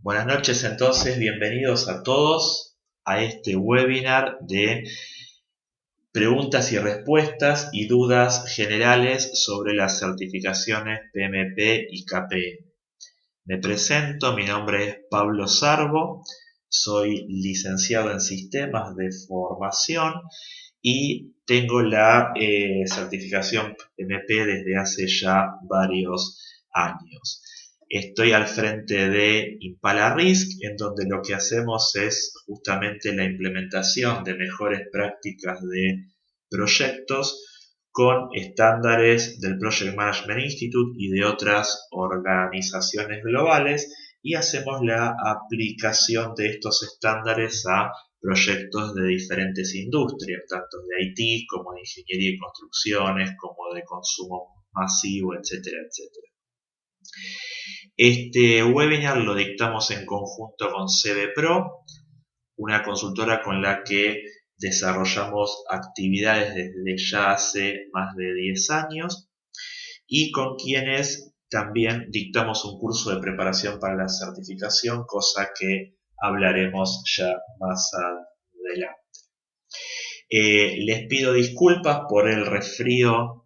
Buenas noches entonces, bienvenidos a todos a este webinar de preguntas y respuestas y dudas generales sobre las certificaciones PMP y KPM. Me presento, mi nombre es Pablo Sarbo, soy licenciado en Sistemas de Formación y tengo la certificación PMP desde hace ya varios años. Estoy al frente de Impala Risk, en donde lo que hacemos es justamente la implementación de mejores prácticas de proyectos con estándares del Project Management Institute y de otras organizaciones globales, y hacemos la aplicación de estos estándares a proyectos de diferentes industrias, tanto de IT como de ingeniería y construcciones, como de consumo masivo, etcétera, etcétera. Este webinar lo dictamos en conjunto con CBPro, una consultora con la que desarrollamos actividades desde ya hace más de 10 años y con quienes también dictamos un curso de preparación para la certificación, cosa que hablaremos ya más adelante. Les pido disculpas por el resfrío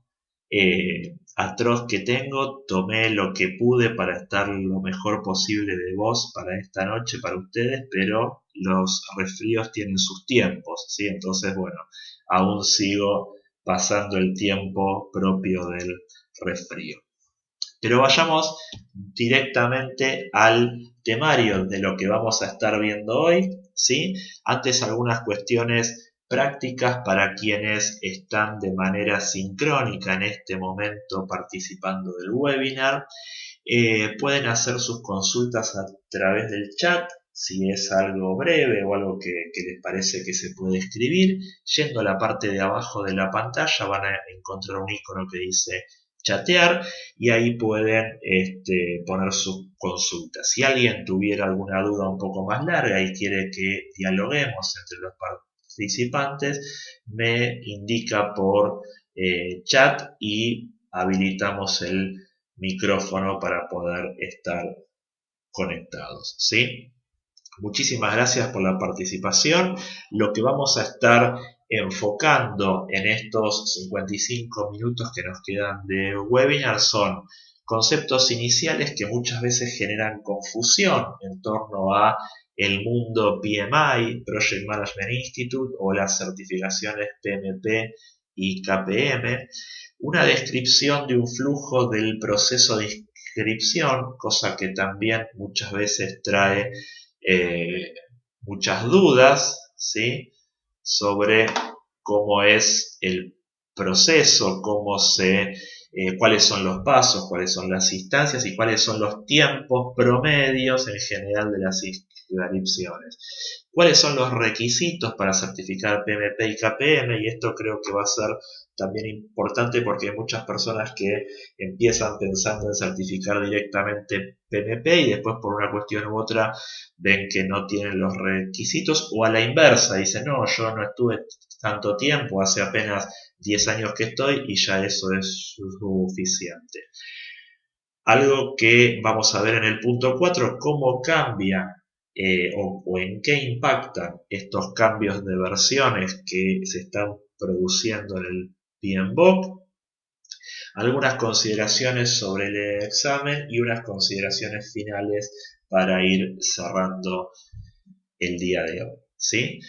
atroz que tengo. Tomé lo que pude para estar lo mejor posible de voz para esta noche, para ustedes, pero los resfríos tienen sus tiempos, ¿sí? Entonces, bueno, aún sigo pasando el tiempo propio del resfrío. Pero vayamos directamente al temario de lo que vamos a estar viendo hoy, ¿sí? Antes, algunas cuestiones prácticas para quienes están de manera sincrónica en este momento participando del webinar. Pueden hacer sus consultas a través del chat, si es algo breve o algo que les parece que se puede escribir. Yendo a la parte de abajo de la pantalla van a encontrar un icono que dice chatear y ahí pueden poner sus consultas. Si alguien tuviera alguna duda un poco más larga y quiere que dialoguemos entre los participantes, me indica por chat y habilitamos el micrófono para poder estar conectados, ¿sí? Muchísimas gracias por la participación. Lo que vamos a estar enfocando en estos 55 minutos que nos quedan de webinar son conceptos iniciales que muchas veces generan confusión en torno a el mundo PMI, Project Management Institute, o las certificaciones PMP y KPM, una descripción de un flujo del proceso de inscripción, cosa que también muchas veces trae muchas dudas, ¿sí? Sobre cómo es el proceso, cuáles son los pasos, cuáles son las instancias y cuáles son los tiempos promedios en general de las inscripciones. ¿Cuáles son los requisitos para certificar PMP y KPM? Y esto creo que va a ser también importante porque hay muchas personas que empiezan pensando en certificar directamente PMP y después por una cuestión u otra ven que no tienen los requisitos, o a la inversa, dicen no, yo no estuve tanto tiempo, hace apenas 10 años que estoy y ya eso es suficiente. Algo que vamos a ver en el punto 4, cómo cambia o en qué impactan estos cambios de versiones que se están produciendo en el PMBOK, algunas consideraciones sobre el examen y unas consideraciones finales para ir cerrando el día de hoy, ¿sí?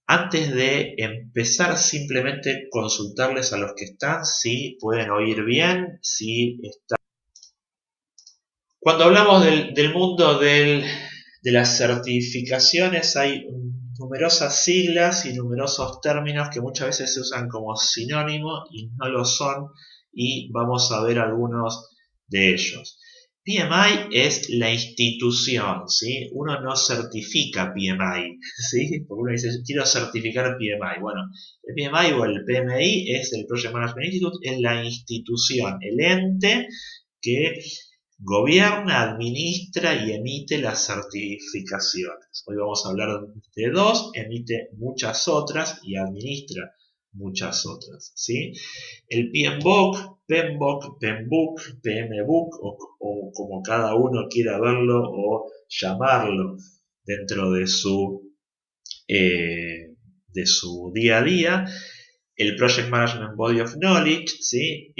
Antes de empezar, simplemente consultarles a los que están si pueden oír bien, si están. Cuando hablamos del mundo de las certificaciones hay numerosas siglas y numerosos términos que muchas veces se usan como sinónimo y no lo son, y vamos a ver algunos de ellos. PMI es la institución, ¿sí? Uno no certifica PMI, ¿sí? Porque uno dice, quiero certificar PMI. Bueno, el PMI o el PMI es el Project Management Institute, es la institución, el ente que gobierna, administra y emite las certificaciones. Hoy vamos a hablar de dos, emite muchas otras y administra muchas otras, ¿sí? El PMBOK, PMBOK, PMBOK, PMBOK, o como cada uno quiera verlo o llamarlo dentro de su día a día. El Project Management Body of Knowledge, ¿sí?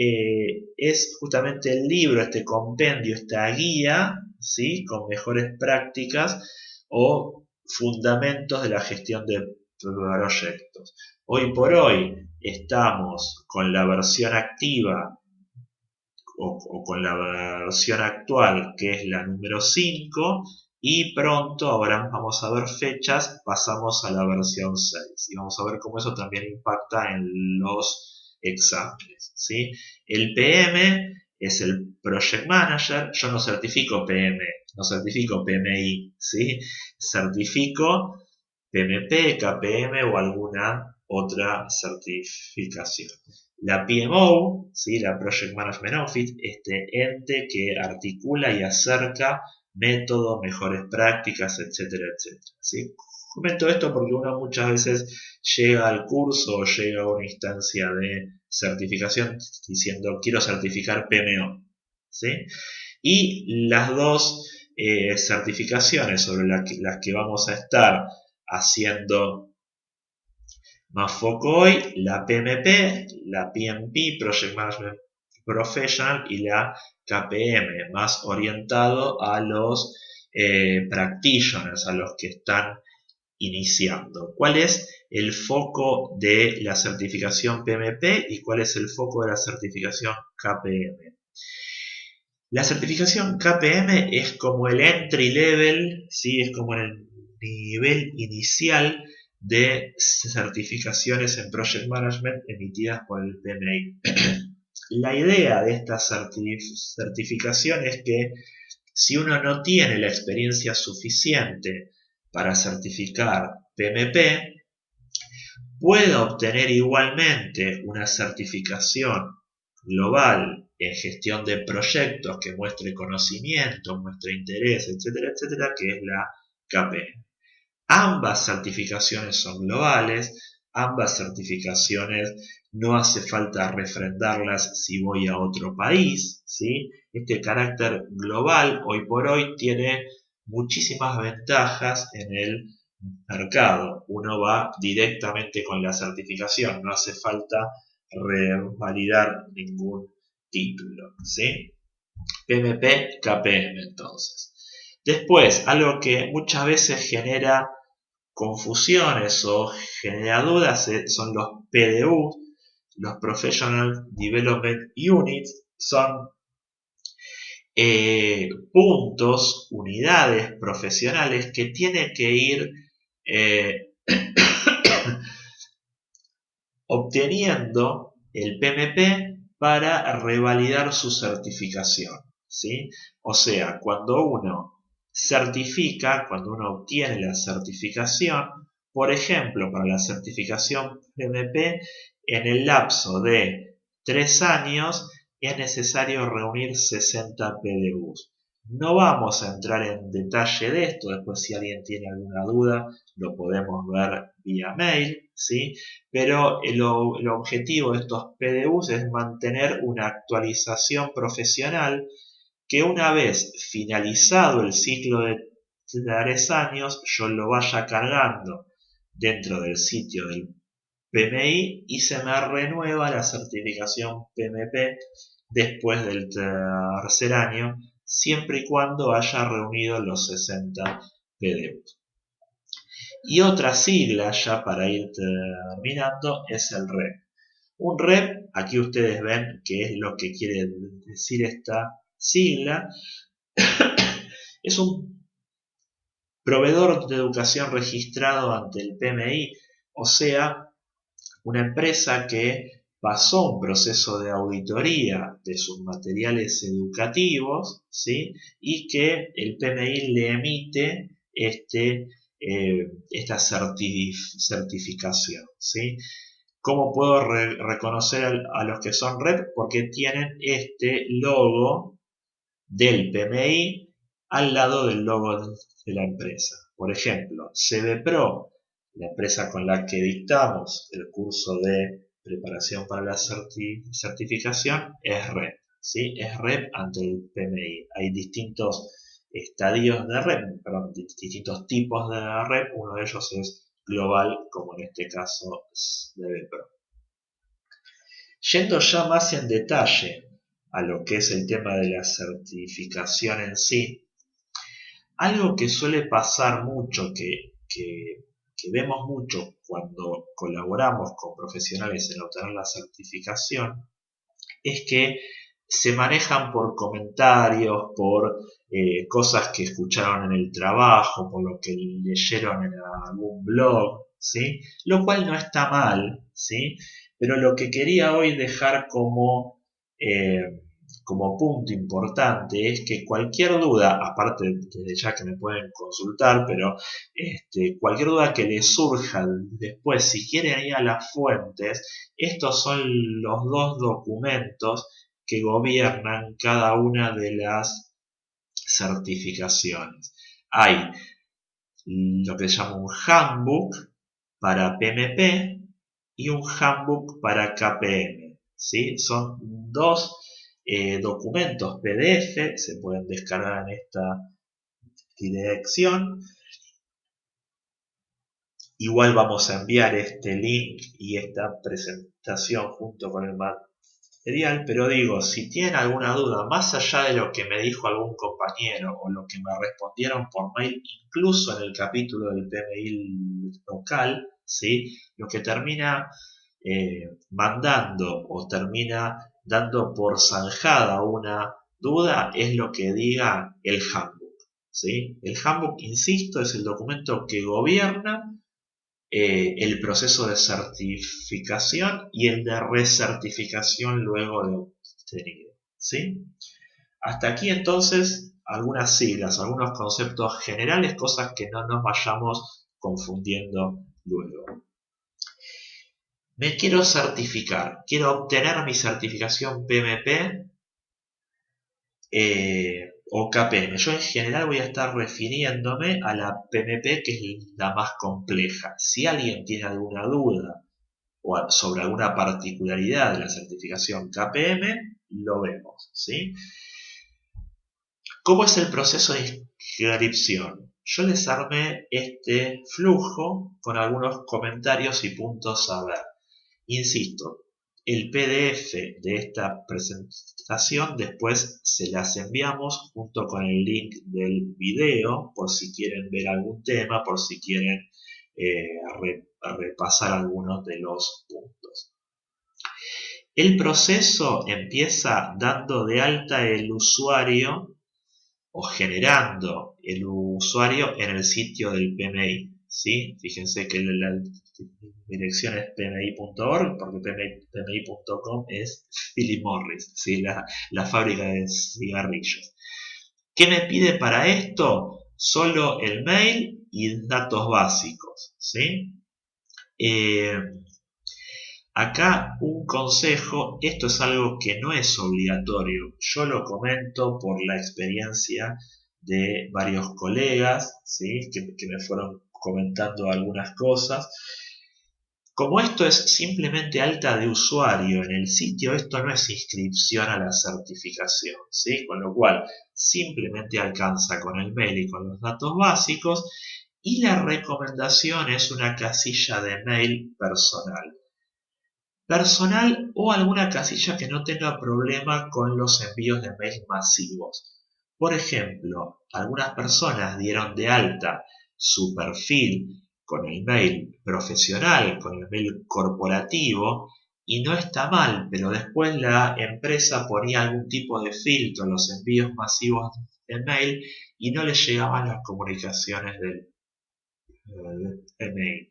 Es justamente el libro, este compendio, esta guía, ¿sí? Con mejores prácticas o fundamentos de la gestión de proyectos. Hoy por hoy estamos con la versión activa o con la versión actual, que es la número 5, y pronto, ahora vamos a ver fechas, pasamos a la versión 6 y vamos a ver cómo eso también impacta en los exámenes, ¿sí? El PM es el Project Manager. Yo no certifico PM, no certifico PMI, ¿sí? Certifico PMP, KPM o alguna otra certificación. La PMO, ¿sí? La Project Management Office, este ente que articula y acerca métodos, mejores prácticas, etcétera, etcétera, ¿sí? Comento esto porque uno muchas veces llega al curso o llega a una instancia de certificación diciendo quiero certificar PMO, ¿sí? Y las dos certificaciones sobre las que vamos a estar haciendo más foco hoy, la PMP, la PMP, Project Management Professional, y la KPM, más orientado a los practitioners, a los que están iniciando. ¿Cuál es el foco de la certificación PMP y cuál es el foco de la certificación KPM? La certificación KPM es como el entry level, ¿sí? Es como el nivel inicial de certificaciones en Project Management emitidas por el PMI. La idea de esta certificación es que si uno no tiene la experiencia suficiente para certificar PMP, pueda obtener igualmente una certificación global en gestión de proyectos que muestre conocimiento, muestre interés, etcétera, etcétera, que es la KPM. Ambas certificaciones son globales, ambas certificaciones no hace falta refrendarlas si voy a otro país, ¿sí? Este carácter global hoy por hoy tiene muchísimas ventajas en el mercado. Uno va directamente con la certificación, no hace falta revalidar ningún título, ¿sí? PMP, KPM entonces. Después, algo que muchas veces genera confusiones o genera dudas son los PDU, los Professional Development Units. Son puntos, unidades profesionales que tienen que ir obteniendo el PMP para revalidar su certificación, ¿sí? O sea, cuando uno certifica, cuando uno obtiene la certificación, por ejemplo, para la certificación PMP, en el lapso de 3 años es necesario reunir 60 PDUs. No vamos a entrar en detalle de esto, después si alguien tiene alguna duda lo podemos ver vía mail, ¿sí? Pero el objetivo de estos PDUs es mantener una actualización profesional que una vez finalizado el ciclo de 3 años yo lo vaya cargando dentro del sitio del PMI y se me renueva la certificación PMP después del tercer año, siempre y cuando haya reunido los 60 PDUs. Y otra sigla, ya para ir terminando, es el REP. Un REP, aquí ustedes ven qué es lo que quiere decir esta sigla, es un proveedor de educación registrado ante el PMI, o sea, una empresa que pasó un proceso de auditoría de sus materiales educativos, ¿sí? Y que el PMI le emite esta certificación, ¿sí? ¿Cómo puedo reconocer a los que son REP? Porque tienen este logo del PMI al lado del logo de la empresa. Por ejemplo, CB Pro, la empresa con la que dictamos el curso de preparación para la certificación, es REP, ¿sí? Es REP ante el PMI. Hay distintos estadios de REP, perdón, distintos tipos de REP. Uno de ellos es global, como en este caso es de BPRO. Yendo ya más en detalle a lo que es el tema de la certificación en sí, algo que suele pasar mucho, que vemos mucho cuando colaboramos con profesionales en obtener la certificación, es que se manejan por comentarios, por cosas que escucharon en el trabajo, por lo que leyeron en algún blog, ¿sí? Lo cual no está mal, ¿sí? Pero lo que quería hoy dejar como punto importante es que cualquier duda, aparte desde ya que me pueden consultar, pero cualquier duda que les surja después, si quieren ir a las fuentes, estos son los dos documentos que gobiernan cada una de las certificaciones. Hay lo que se llama un handbook para PMP y un handbook para KPM, ¿sí? Son dos documentos PDF, se pueden descargar en esta dirección. Igual vamos a enviar este link y esta presentación junto con el material, pero digo, si tienen alguna duda, más allá de lo que me dijo algún compañero o lo que me respondieron por mail, incluso en el capítulo del PMI local, ¿sí? Lo que termina mandando o termina dando por zanjada una duda es lo que diga el handbook, ¿sí? El handbook, insisto, es el documento que gobierna el proceso de certificación y el de recertificación luego de obtenido, ¿sí? Hasta aquí entonces algunas siglas, algunos conceptos generales, cosas que no nos vayamos confundiendo luego. Me quiero certificar, quiero obtener mi certificación PMP o KPM. Yo en general voy a estar refiriéndome a la PMP, que es la más compleja. Si alguien tiene alguna duda o sobre alguna particularidad de la certificación KPM, lo vemos, ¿sí? ¿Cómo es el proceso de inscripción? Yo les armé este flujo con algunos comentarios y puntos a ver. Insisto, el PDF de esta presentación después se las enviamos junto con el link del video por si quieren ver algún tema, por si quieren repasar algunos de los puntos. El proceso empieza dando de alta el usuario o generando el usuario en el sitio del PMI, ¿sí? Fíjense que la dirección es pmi.org porque pmi.com es Philip Morris, ¿sí? La fábrica de cigarrillos. ¿Qué me pide para esto? Solo el mail y datos básicos, ¿sí? Acá un consejo, esto es algo que no es obligatorio, yo lo comento por la experiencia de varios colegas, ¿sí? que me fueron comentando algunas cosas. Como esto es simplemente alta de usuario en el sitio, esto no es inscripción a la certificación, ¿sí? Con lo cual simplemente alcanza con el mail y con los datos básicos, y la recomendación es una casilla de mail personal o alguna casilla que no tenga problema con los envíos de mails masivos. Por ejemplo, algunas personas dieron de alta su perfil con el mail profesional, con el mail corporativo, y no está mal, pero después la empresa ponía algún tipo de filtro en los envíos masivos de mail y no les llegaban las comunicaciones del mail.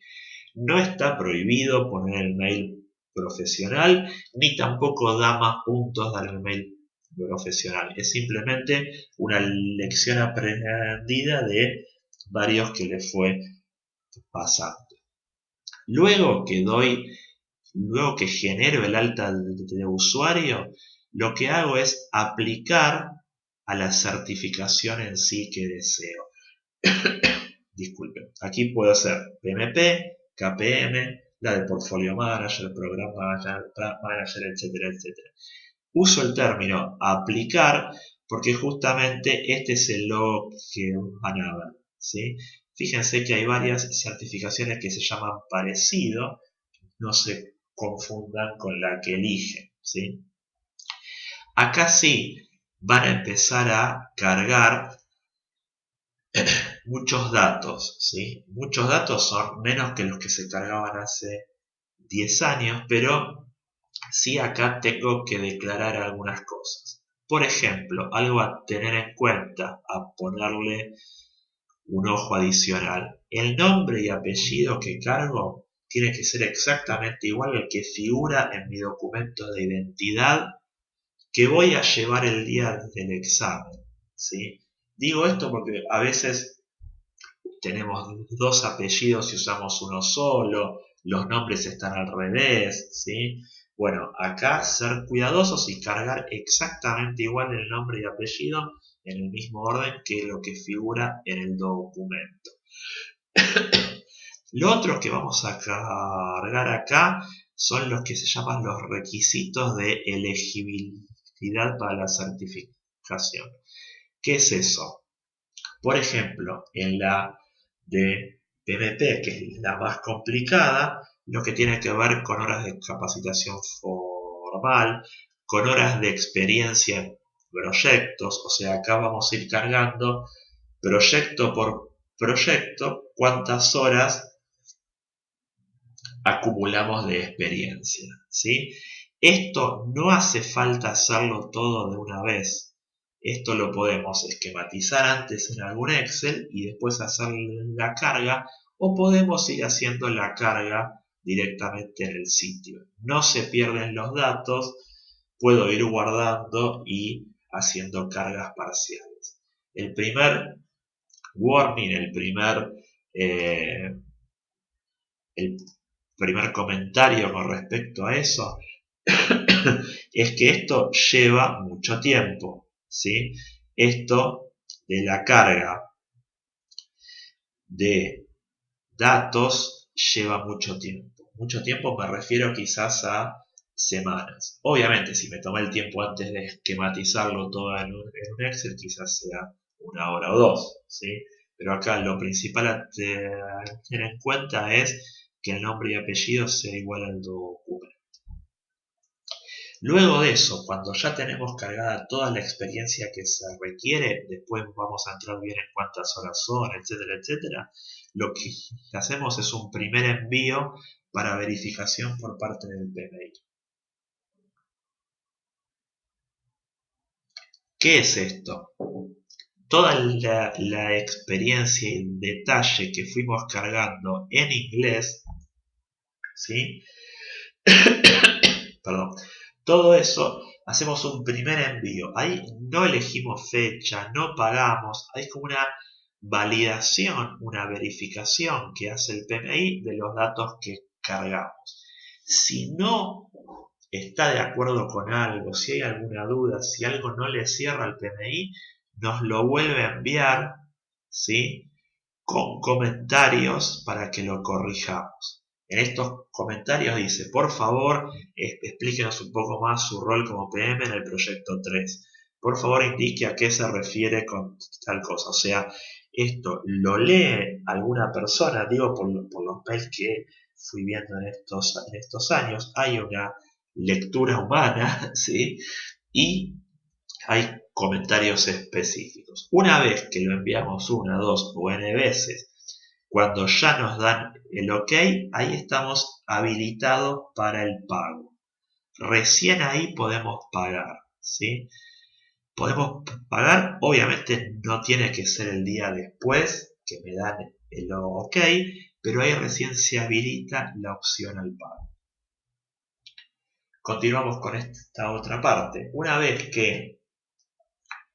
No está prohibido poner el mail profesional, ni tampoco da más puntos dar el mail profesional. Es simplemente una lección aprendida de varios que le fue pasando. Luego que genero el alta de usuario, lo que hago es aplicar a la certificación en sí que deseo. Disculpen, aquí puedo hacer PMP, KPM, la de Portfolio Manager, Program Manager, etcétera, etcétera. Uso el término aplicar porque justamente este es el logo que van a ver, ¿sí? Fíjense que hay varias certificaciones que se llaman parecido, no se confundan con la que eligen, ¿sí? Acá sí van a empezar a cargar muchos datos, ¿sí? Muchos datos son menos que los que se cargaban hace 10 años, pero sí acá tengo que declarar algunas cosas. Por ejemplo, algo a tener en cuenta, a ponerle un ojo adicional. El nombre y apellido que cargo tiene que ser exactamente igual al que figura en mi documento de identidad que voy a llevar el día del examen, ¿sí? Digo esto porque a veces tenemos dos apellidos y usamos uno solo, los nombres están al revés, ¿sí? Bueno, acá ser cuidadosos y cargar exactamente igual el nombre y apellido en el mismo orden que lo que figura en el documento. Lo otro que vamos a cargar acá son los que se llaman los requisitos de elegibilidad para la certificación. ¿Qué es eso? Por ejemplo, en la de PMP, que es la más complicada, lo que tiene que ver con horas de capacitación formal, con horas de experiencia en proyectos, o sea, acá vamos a ir cargando proyecto por proyecto cuántas horas acumulamos de experiencia, ¿sí? Esto no hace falta hacerlo todo de una vez. Esto lo podemos esquematizar antes en algún Excel y después hacer la carga, o podemos ir haciendo la carga directamente en el sitio. No se pierden los datos, puedo ir guardando y haciendo cargas parciales. El primer warning, el primer comentario con respecto a eso es que esto lleva mucho tiempo, ¿sí? Esto de la carga de datos lleva mucho tiempo. Mucho tiempo me refiero quizás a semanas. Obviamente, si me tomé el tiempo antes de esquematizarlo todo en un Excel, quizás sea una hora o dos, ¿sí? Pero acá lo principal a tener en cuenta es que el nombre y apellido sea igual al documento. Luego de eso, cuando ya tenemos cargada toda la experiencia que se requiere, después vamos a entrar bien en cuántas horas son, etcétera, etcétera. Lo que hacemos es un primer envío para verificación por parte del PMI. ¿Qué es esto? Toda la experiencia y detalle que fuimos cargando en inglés, ¿sí? Perdón. Todo eso hacemos un primer envío. Ahí no elegimos fecha, no pagamos. Hay como una validación, una verificación que hace el PMI de los datos que cargamos. Si no está de acuerdo con algo, si hay alguna duda, si algo no le cierra al PMI, nos lo vuelve a enviar, ¿sí? Con comentarios para que lo corrijamos. En estos comentarios dice, por favor, explíquenos un poco más su rol como PM en el proyecto 3. Por favor, indique a qué se refiere con tal cosa. O sea, esto lo lee alguna persona, digo por los mails que fui viendo en estos años, hay una lectura humana, ¿sí? Y hay comentarios específicos. Una vez que lo enviamos una, dos o n veces, cuando ya nos dan el ok, ahí estamos habilitados para el pago. Recién ahí podemos pagar, ¿sí? Podemos pagar, obviamente no tiene que ser el día después que me dan el ok, pero ahí recién se habilita la opción al pago. Continuamos con esta otra parte. Una vez que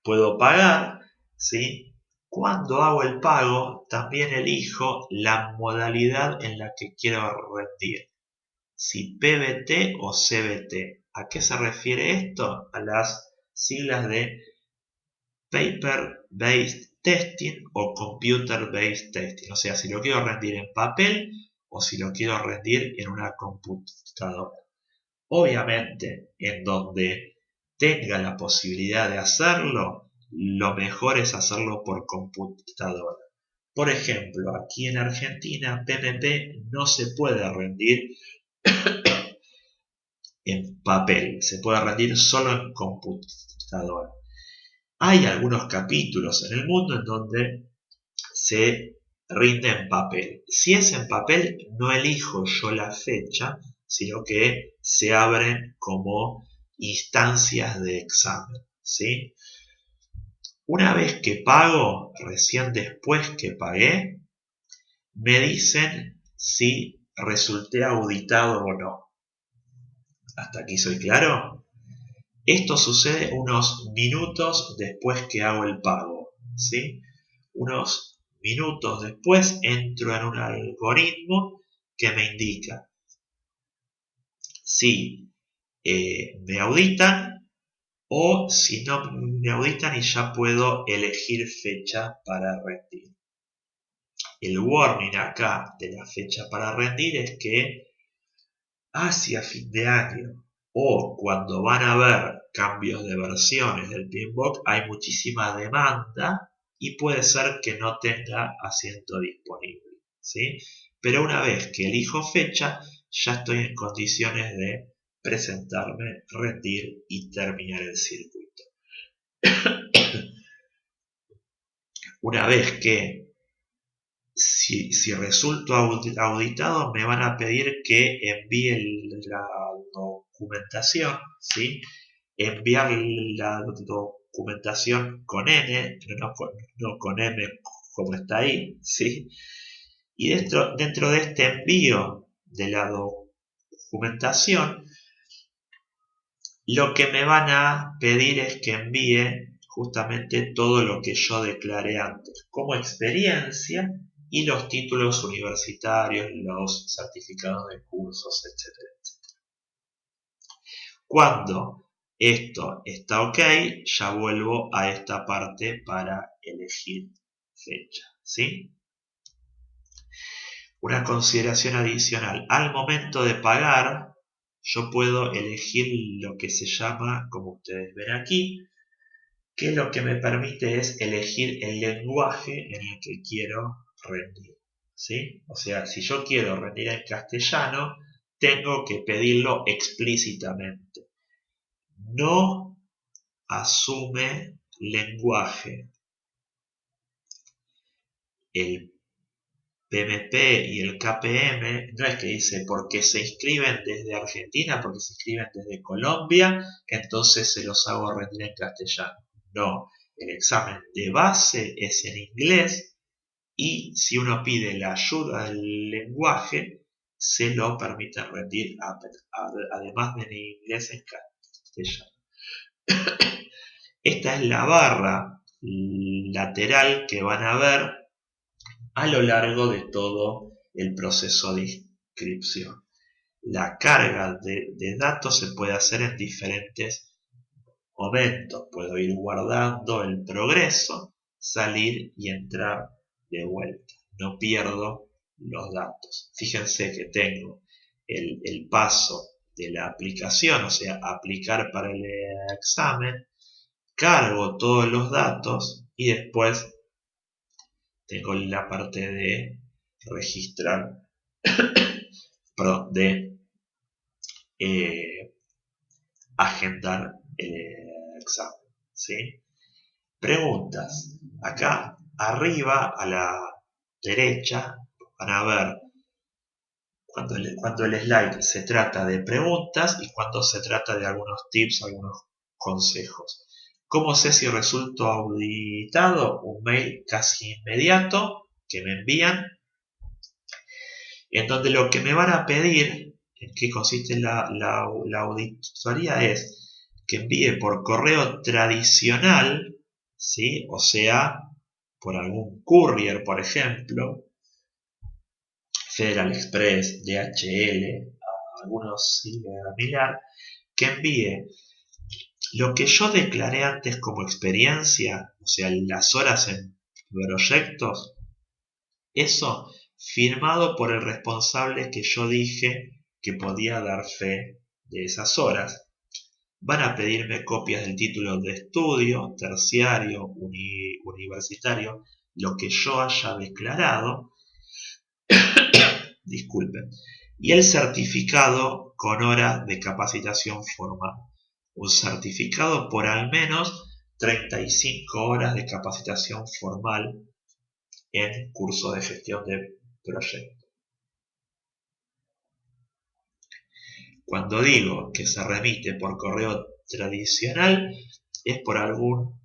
puedo pagar, ¿sí? Cuando hago el pago, también elijo la modalidad en la que quiero rendir. Si PBT o CBT. ¿A qué se refiere esto? A las siglas de Paper Based Testing o Computer Based Testing. O sea, si lo quiero rendir en papel o si lo quiero rendir en una computadora. Obviamente, en donde tenga la posibilidad de hacerlo, lo mejor es hacerlo por computadora. Por ejemplo, aquí en Argentina, PMP no se puede rendir en papel, se puede rendir solo en computadora. Hay algunos capítulos en el mundo en donde se rinde en papel. Si es en papel, no elijo yo la fecha, sino que se abren como instancias de examen, ¿sí? Una vez que pago, recién después que pagué, me dicen si resulté auditado o no. ¿Hasta aquí soy claro? Esto sucede unos minutos después que hago el pago, ¿sí? Unos minutos después entro en un algoritmo que me indica si me auditan o si no me auditan y ya puedo elegir fecha para rendir. El warning acá de la fecha para rendir es que hacia fin de año o cuando van a haber cambios de versiones del PMBOK hay muchísima demanda y puede ser que no tenga asiento disponible, ¿sí? Pero una vez que elijo fecha, ya estoy en condiciones de presentarme, rendir y terminar el circuito. Una vez que si resulto auditado, me van a pedir que envíe la documentación, ¿sí? Enviar la documentación con N, no con M como está ahí, ¿sí? Y dentro de este envío de la documentación, lo que me van a pedir es que envíe justamente todo lo que yo declaré antes, como experiencia y los títulos universitarios, los certificados de cursos, etcétera, etcétera. Cuando esto está ok, ya vuelvo a esta parte para elegir fecha, ¿sí? Una consideración adicional, al momento de pagar, yo puedo elegir lo que se llama, como ustedes ven aquí, que lo que me permite es elegir el lenguaje en el que quiero rendir, ¿sí? O sea, si yo quiero rendir en castellano, tengo que pedirlo explícitamente. No asume lenguaje. El PMP y el KPM no es que dice porque se inscriben desde Argentina, porque se inscriben desde Colombia, entonces se los hago rendir en castellano. No, el examen de base es en inglés y si uno pide la ayuda del lenguaje, se lo permite rendir además de en inglés en castellano. Esta es la barra lateral que van a ver a lo largo de todo el proceso de inscripción. La carga de datos se puede hacer en diferentes momentos. Puedo ir guardando el progreso, salir y entrar de vuelta. No pierdo los datos. Fíjense que tengo el paso de la aplicación, o sea, aplicar para el examen, cargo todos los datos y después tengo la parte de registrar, perdón, de agendar el examen, ¿sí? Preguntas. Acá arriba a la derecha van a ver cuando el slide se trata de preguntas y cuando se trata de algunos tips, algunos consejos. ¿Cómo sé si resulto auditado? Un mail casi inmediato que me envían, en donde lo que me van a pedir, en qué consiste la auditoría, es que envíe por correo tradicional, ¿sí? O sea, por algún courier, por ejemplo, Federal Express, DHL, algunos similar, que envíe lo que yo declaré antes como experiencia, o sea, las horas en proyectos, eso firmado por el responsable que yo dije que podía dar fe de esas horas. Van a pedirme copias del título de estudio, terciario, universitario, lo que yo haya declarado, disculpen, y el certificado con hora de capacitación formal. Un certificado por al menos 35 horas de capacitación formal en curso de gestión de proyectos. Cuando digo que se remite por correo tradicional, es por algún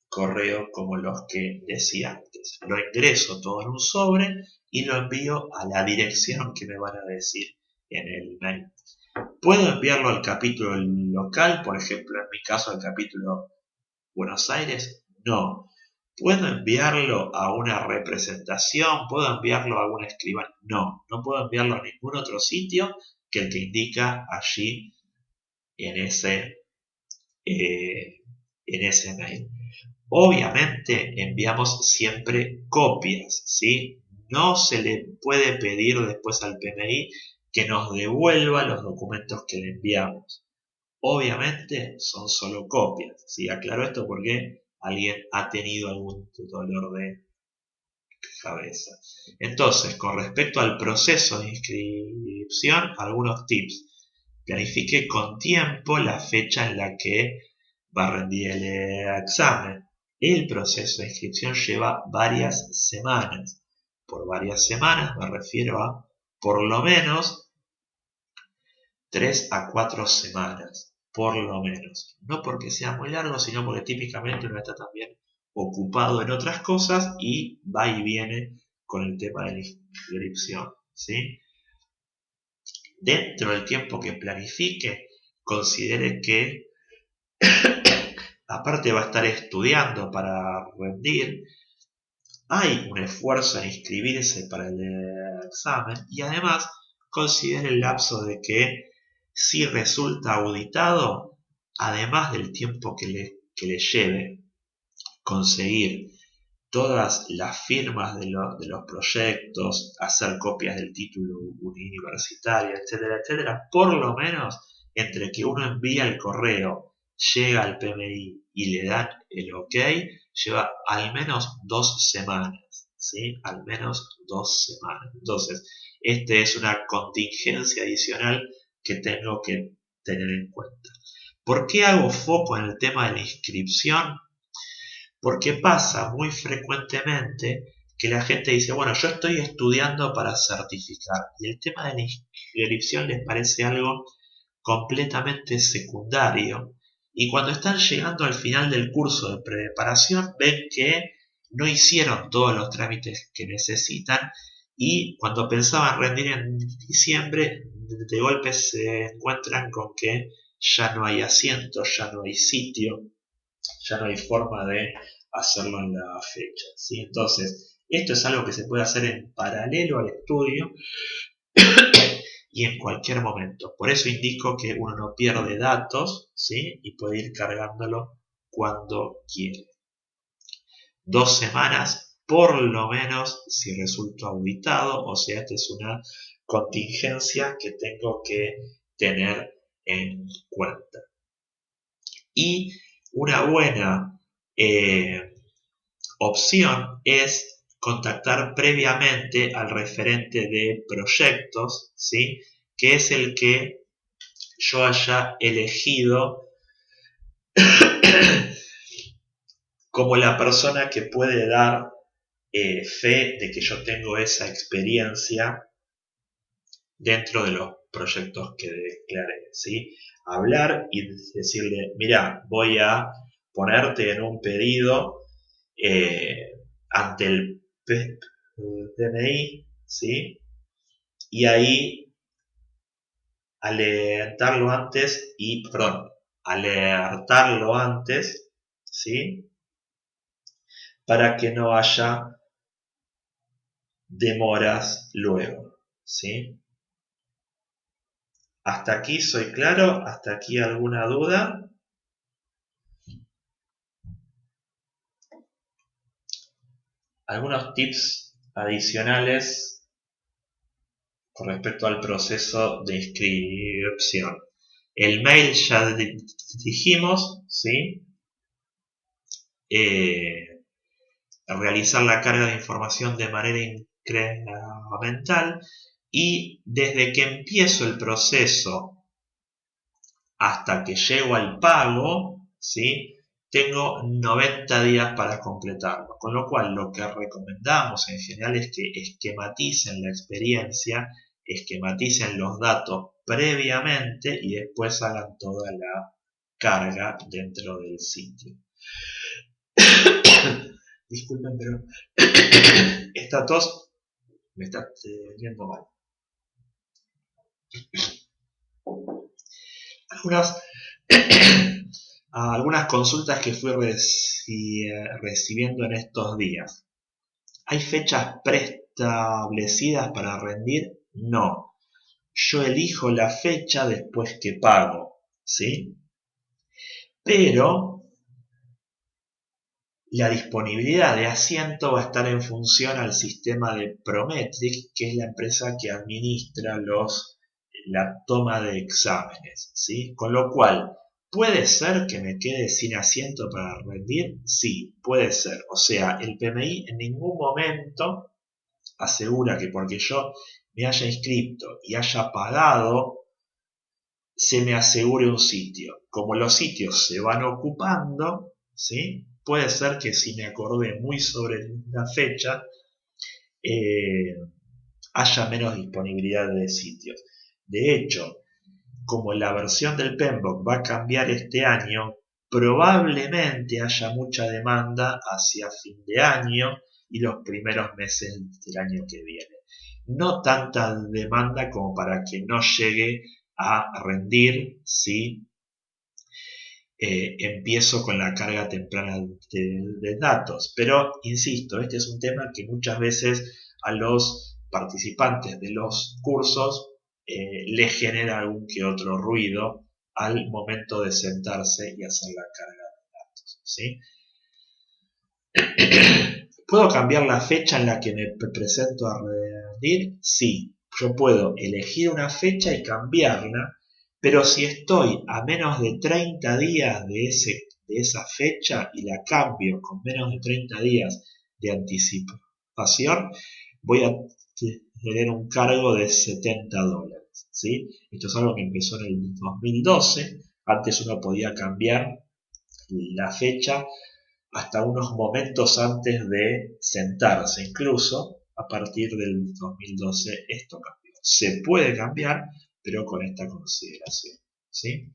correo como los que decía antes. Lo ingreso todo en un sobre y lo envío a la dirección que me van a decir en el mail. ¿Puedo enviarlo al capítulo local? Por ejemplo, en mi caso, al capítulo Buenos Aires. No. ¿Puedo enviarlo a una representación? ¿Puedo enviarlo a algún escribano? No. No puedo enviarlo a ningún otro sitio que el que indica allí en ese mail. Obviamente enviamos siempre copias, ¿sí? No se le puede pedir después al PMI que nos devuelva los documentos que le enviamos. Obviamente son solo copias, ¿sí? Aclaro esto porque alguien ha tenido algún dolor de cabeza. Entonces, con respecto al proceso de inscripción, algunos tips. Planifique con tiempo la fecha en la que va a rendir el examen. El proceso de inscripción lleva varias semanas. Por varias semanas me refiero a por lo menos 3 a 4 semanas. Por lo menos. No porque sea muy largo, sino porque típicamente uno está también ocupado en otras cosas y va y viene con el tema de la inscripción, ¿sí? Dentro del tiempo que planifique, considere que aparte va a estar estudiando para rendir, hay un esfuerzo en inscribirse para el examen y además considere el lapso de que si resulta auditado, además del tiempo que le lleve conseguir todas las firmas de los proyectos, hacer copias del título universitario, etcétera, etcétera, por lo menos entre que uno envía el correo, llega al PMI y le dan el ok, lleva al menos 2 semanas, ¿sí? Al menos 2 semanas. Entonces, esta es una contingencia adicional que tengo que tener en cuenta. ¿Por qué hago foco en el tema de la inscripción? Porque pasa muy frecuentemente que la gente dice, bueno, yo estoy estudiando para certificar. Y el tema de la inscripción les parece algo completamente secundario. Y cuando están llegando al final del curso de preparación, ven que no hicieron todos los trámites que necesitan. Y cuando pensaban rendir en diciembre, de golpe se encuentran con que ya no hay asiento, ya no hay sitio, ya no hay forma de hacerlo en la fecha, ¿sí? Entonces, esto es algo que se puede hacer en paralelo al estudio y en cualquier momento. Por eso indico que uno no pierde datos, ¿sí? Y puede ir cargándolo cuando quiere. 2 semanas, por lo menos, si resulto auditado, o sea, esta es una contingencia que tengo que tener en cuenta. Y una buena opción es contactar previamente al referente de proyectos, ¿sí? Que es el que yo haya elegido como la persona que puede dar fe de que yo tengo esa experiencia dentro de los proyectos que declaré, ¿sí? Hablar y decirle, mira, voy a ponerte en un pedido ante el PMI, ¿sí? Y ahí alertarlo antes, ¿sí? Para que no haya demoras luego, ¿sí? Hasta aquí soy claro, hasta aquí alguna duda. Algunos tips adicionales respecto al proceso de inscripción. El mail ya dijimos, ¿sí? Realizar la carga de información de manera incremental y desde que empiezo el proceso hasta que llego al pago, ¿sí? Tengo 90 días para completarlo. Con lo cual, lo que recomendamos en general es que esquematicen la experiencia, esquematicen los datos previamente y después hagan toda la carga dentro del sitio. Disculpen, pero esta tos me está teniendo mal. Algunas consultas que fui recibiendo en estos días. ¿Hay fechas preestablecidas para rendir? No. Yo elijo la fecha después que pago, ¿sí? Pero la disponibilidad de asiento va a estar en función al sistema de Prometric, que es la empresa que administra la toma de exámenes, ¿sí? Con lo cual, ¿puede ser que me quede sin asiento para rendir? Sí, puede ser. O sea, el PMI en ningún momento asegura que porque yo me haya inscrito y haya pagado, se me asegure un sitio. Como los sitios se van ocupando, ¿sí? Puede ser que si me acordé muy sobre la fecha, haya menos disponibilidad de sitios. De hecho, como la versión del PMBOK va a cambiar este año, probablemente haya mucha demanda hacia fin de año y los primeros meses del año que viene. No tanta demanda como para que no llegue a rendir si empiezo con la carga temprana de datos. Pero, insisto, este es un tema que muchas veces a los participantes de los cursos les genera algún que otro ruido al momento de sentarse y hacer la carga de datos, ¿sí? ¿Puedo cambiar la fecha en la que me presento a rendir? Sí, yo puedo elegir una fecha y cambiarla, pero si estoy a menos de 30 días de esa fecha y la cambio con menos de 30 días de anticipación, voy a tener un cargo de $70, ¿sí? Esto es algo que empezó en el 2012. Antes uno podía cambiar la fecha hasta unos momentos antes de sentarse. Incluso a partir del 2012 esto cambió. Se puede cambiar, pero con esta consideración, ¿sí?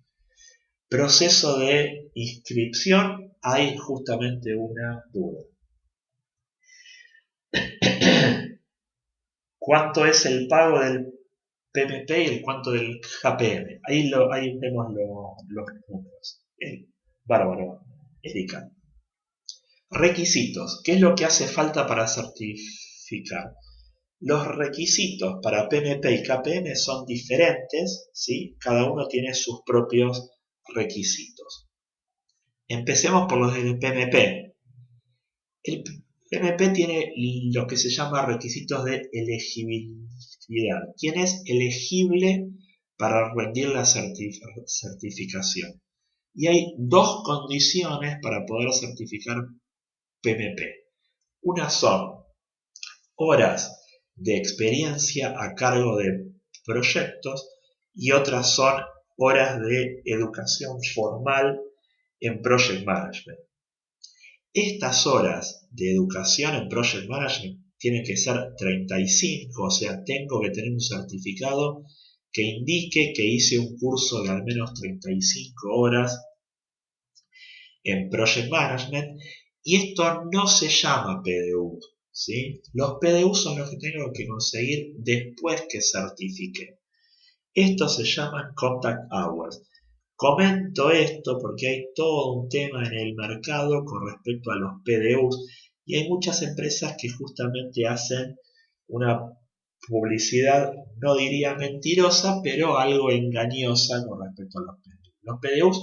Proceso de inscripción, hay justamente una duda. ¿Cuánto es el pago del PMP y el cuánto del KPM? Ahí vemos los números. Bárbaro, Erika. Requisitos. ¿Qué es lo que hace falta para certificar? Los requisitos para PMP y KPM son diferentes, ¿sí? Cada uno tiene sus propios requisitos. Empecemos por los del PMP. El PMP tiene lo que se llama requisitos de elegibilidad. ¿Quién es elegible para rendir la certificación? Y hay dos condiciones para poder certificar PMP. Una son horas de experiencia a cargo de proyectos y otras son horas de educación formal en Project Management. Estas horas de educación en Project Management tienen que ser 35, o sea, tengo que tener un certificado que indique que hice un curso de al menos 35 horas en Project Management, y esto no se llama PDU, ¿sí? Los PDU son los que tengo que conseguir después que certifique. Estos se llaman Contact Hours. Comento esto porque hay todo un tema en el mercado con respecto a los PDUs y hay muchas empresas que justamente hacen una publicidad, no diría mentirosa, pero algo engañosa con respecto a los PDUs. Los PDUs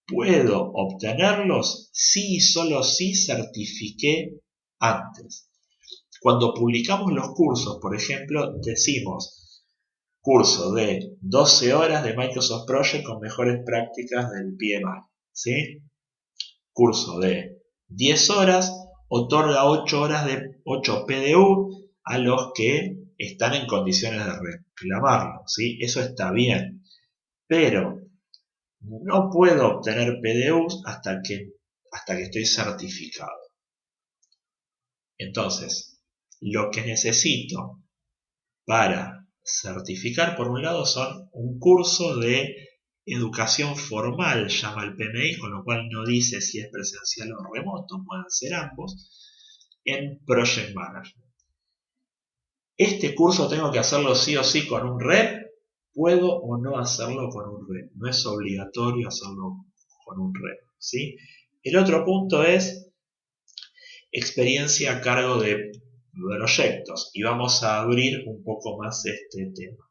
puedo obtenerlos si y solo si certifiqué antes. Cuando publicamos los cursos, por ejemplo, decimos curso de 12 horas de Microsoft Project con mejores prácticas del PMI, ¿sí? Curso de 10 horas, otorga 8 horas de 8 PDU a los que están en condiciones de reclamarlo, ¿sí? Eso está bien, pero no puedo obtener PDUs hasta que estoy certificado. Entonces, lo que necesito para certificar, por un lado, son un curso de educación formal, llama el PMI, con lo cual no dice si es presencial o remoto, pueden ser ambos, en Project Management. Este curso tengo que hacerlo sí o sí con un rep, puedo o no hacerlo con un rep, no es obligatorio hacerlo con un rep, ¿sí? El otro punto es experiencia a cargo de proyectos, y vamos a abrir un poco más este tema.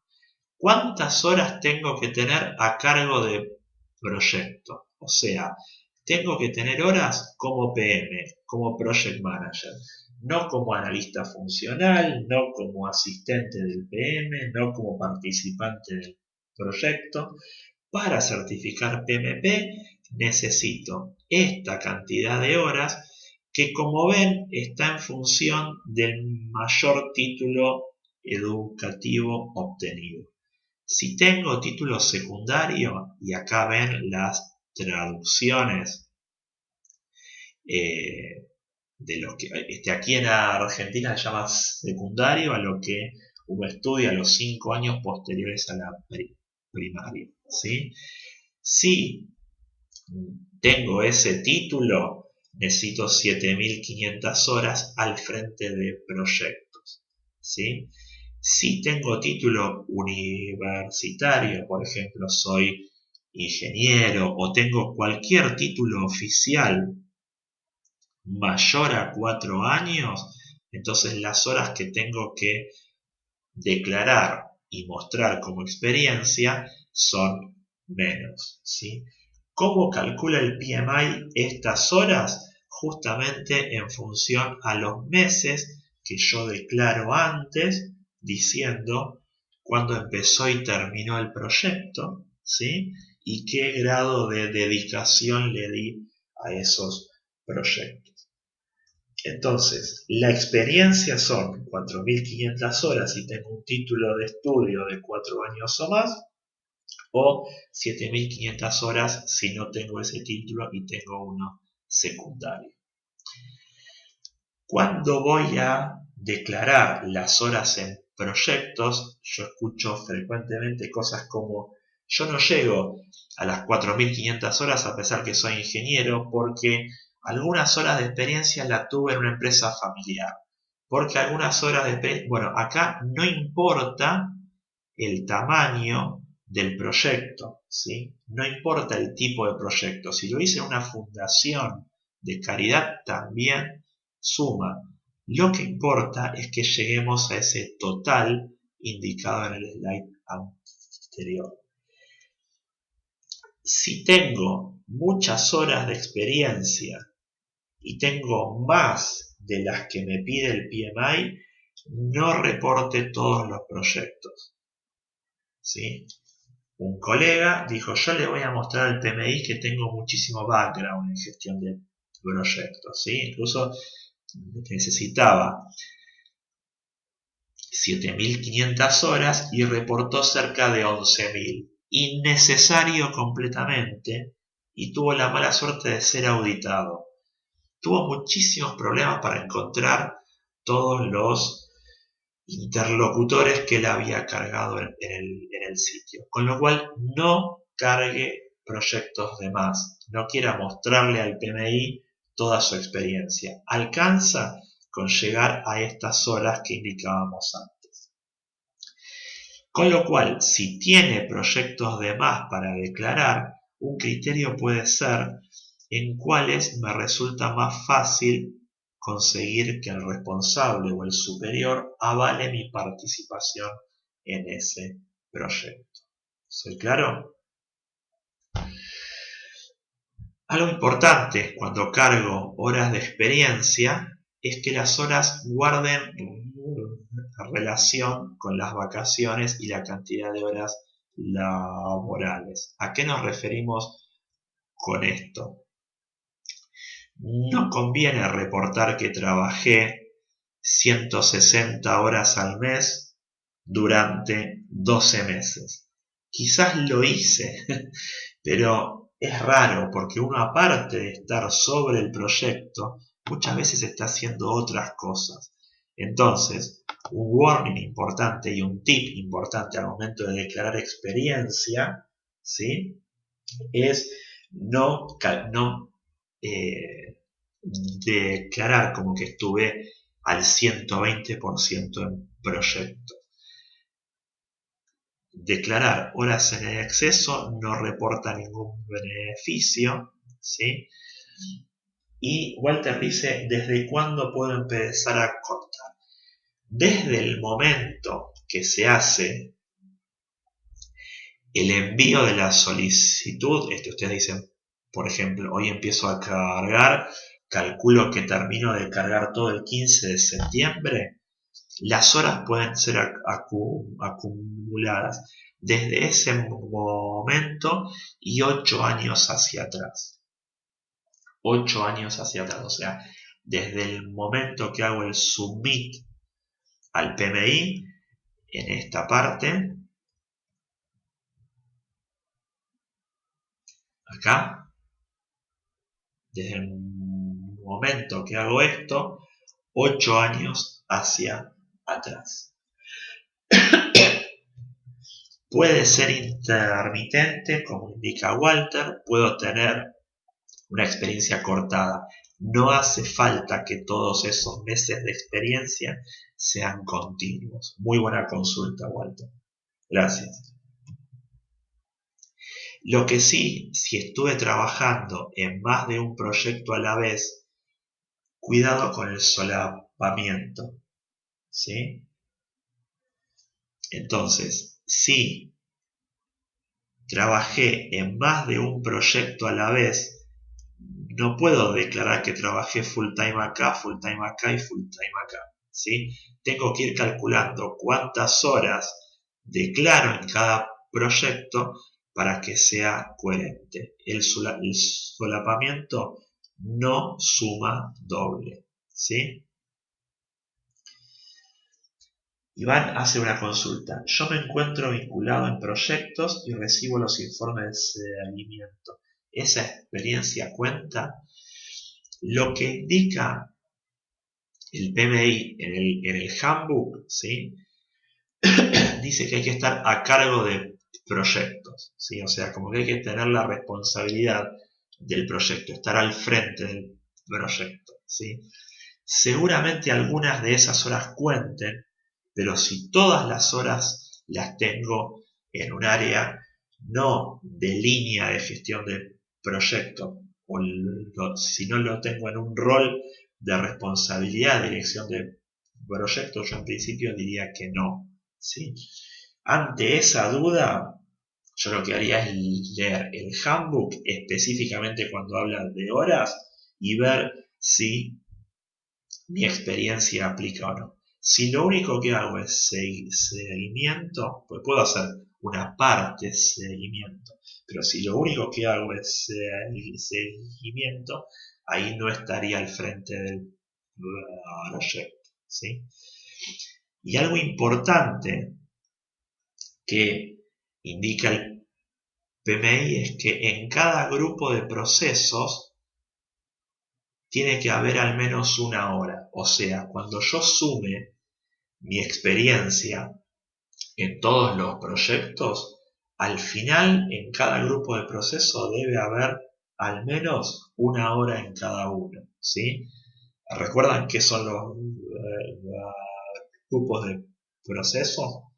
¿Cuántas horas tengo que tener a cargo de proyecto? O sea, tengo que tener horas como PM, como Project Manager, no como analista funcional, no como asistente del PM, no como participante del proyecto. Para certificar PMP necesito esta cantidad de horas que, como ven, está en función del mayor título educativo obtenido. Si tengo título secundario, y acá ven las traducciones de lo que aquí en Argentina se llama secundario a lo que uno estudia a los 5 años posteriores a la primaria, ¿sí? Si tengo ese título, necesito 7.500 horas al frente de proyectos, ¿sí? Si tengo título universitario, por ejemplo, soy ingeniero o tengo cualquier título oficial mayor a 4 años, entonces las horas que tengo que declarar y mostrar como experiencia son menos, ¿sí? ¿Cómo calcula el PMI estas horas? Justamente en función a los meses que yo declaro antes, diciendo cuándo empezó y terminó el proyecto, ¿sí? Y qué grado de dedicación le di a esos proyectos. Entonces, la experiencia son 4.500 horas si tengo un título de estudio de 4 años o más, o 7.500 horas si no tengo ese título y tengo uno secundario. Cuando voy a declarar las horas en proyectos, yo escucho frecuentemente cosas como: yo no llego a las 4.500 horas a pesar que soy ingeniero porque algunas horas de experiencia la tuve en una empresa familiar. Porque algunas horas de experiencia... Bueno, acá no importa el tamaño del proyecto, ¿sí? No importa el tipo de proyecto. Si lo hice en una fundación de caridad, también suma. Lo que importa es que lleguemos a ese total indicado en el slide anterior. Si tengo muchas horas de experiencia y tengo más de las que me pide el PMI, no reporte todos los proyectos, ¿sí? Un colega dijo: yo le voy a mostrar al PMI que tengo muchísimo background en gestión de proyectos, ¿sí? Incluso necesitaba 7.500 horas y reportó cerca de 11.000. Innecesario completamente, y tuvo la mala suerte de ser auditado. Tuvo muchísimos problemas para encontrar todos los interlocutores que él había cargado en el sitio. Con lo cual, no cargue proyectos de más. No quiera mostrarle al PMI toda su experiencia. Alcanza con llegar a estas horas que indicábamos antes. Con lo cual, si tiene proyectos de más para declarar, un criterio puede ser en cuáles me resulta más fácil conseguir que el responsable o el superior avale mi participación en ese proyecto. ¿Soy claro? Algo importante cuando cargo horas de experiencia es que las horas guarden relación con las vacaciones y la cantidad de horas laborales. ¿A qué nos referimos con esto? No conviene reportar que trabajé 160 horas al mes durante 12 meses. Quizás lo hice, pero es raro porque uno, aparte de estar sobre el proyecto, muchas veces está haciendo otras cosas. Entonces, un warning importante y un tip importante al momento de declarar experiencia, ¿sí?, es no declarar como que estuve al 120% en proyecto. Declarar horas en exceso no reporta ningún beneficio, ¿sí? Y Walter dice, ¿desde cuándo puedo empezar a contar? Desde el momento que se hace el envío de la solicitud. Ustedes dicen, por ejemplo, hoy empiezo a cargar, calculo que termino de cargar todo el 15 de septiembre. Las horas pueden ser acumuladas desde ese momento y 8 años hacia atrás. 8 años hacia atrás, o sea, desde el momento que hago el submit al PMI, en esta parte, acá, desde el momento que hago esto, 8 años hacia atrás. Puede ser intermitente, como indica Walter, puedo tener una experiencia cortada. No hace falta que todos esos meses de experiencia sean continuos. Muy buena consulta, Walter. Gracias. Lo que sí, si estuve trabajando en más de un proyecto a la vez, cuidado con el solapamiento, ¿sí? Entonces, si trabajé en más de un proyecto a la vez, no puedo declarar que trabajé full time acá y full time acá, ¿sí? Tengo que ir calculando cuántas horas declaro en cada proyecto para que sea coherente. El solapamiento no suma doble, ¿sí? Iván hace una consulta. Yo me encuentro vinculado en proyectos y recibo los informes de seguimiento. ¿Esa experiencia cuenta? Lo que indica el PMI en el handbook, ¿sí?, dice que hay que estar a cargo de proyectos, ¿sí? O sea, como que hay que tener la responsabilidad del proyecto, estar al frente del proyecto, ¿sí? Seguramente algunas de esas horas cuenten, pero si todas las horas las tengo en un área no de línea de gestión de proyecto, o si no lo tengo en un rol de responsabilidad de dirección de proyecto, yo en principio diría que no, ¿sí? Ante esa duda, yo lo que haría es leer el handbook específicamente cuando habla de horas y ver si mi experiencia aplica o no. Si lo único que hago es seguimiento, pues puedo hacer una parte de seguimiento, pero si lo único que hago es seguimiento, ahí no estaría al frente del proyecto, ¿sí? Y algo importante que indica el PMI es que en cada grupo de procesos tiene que haber al menos una hora. O sea, cuando yo sume mi experiencia en todos los proyectos, al final en cada grupo de proceso debe haber al menos una hora en cada uno, ¿sí? ¿Recuerdan qué son los grupos de proceso?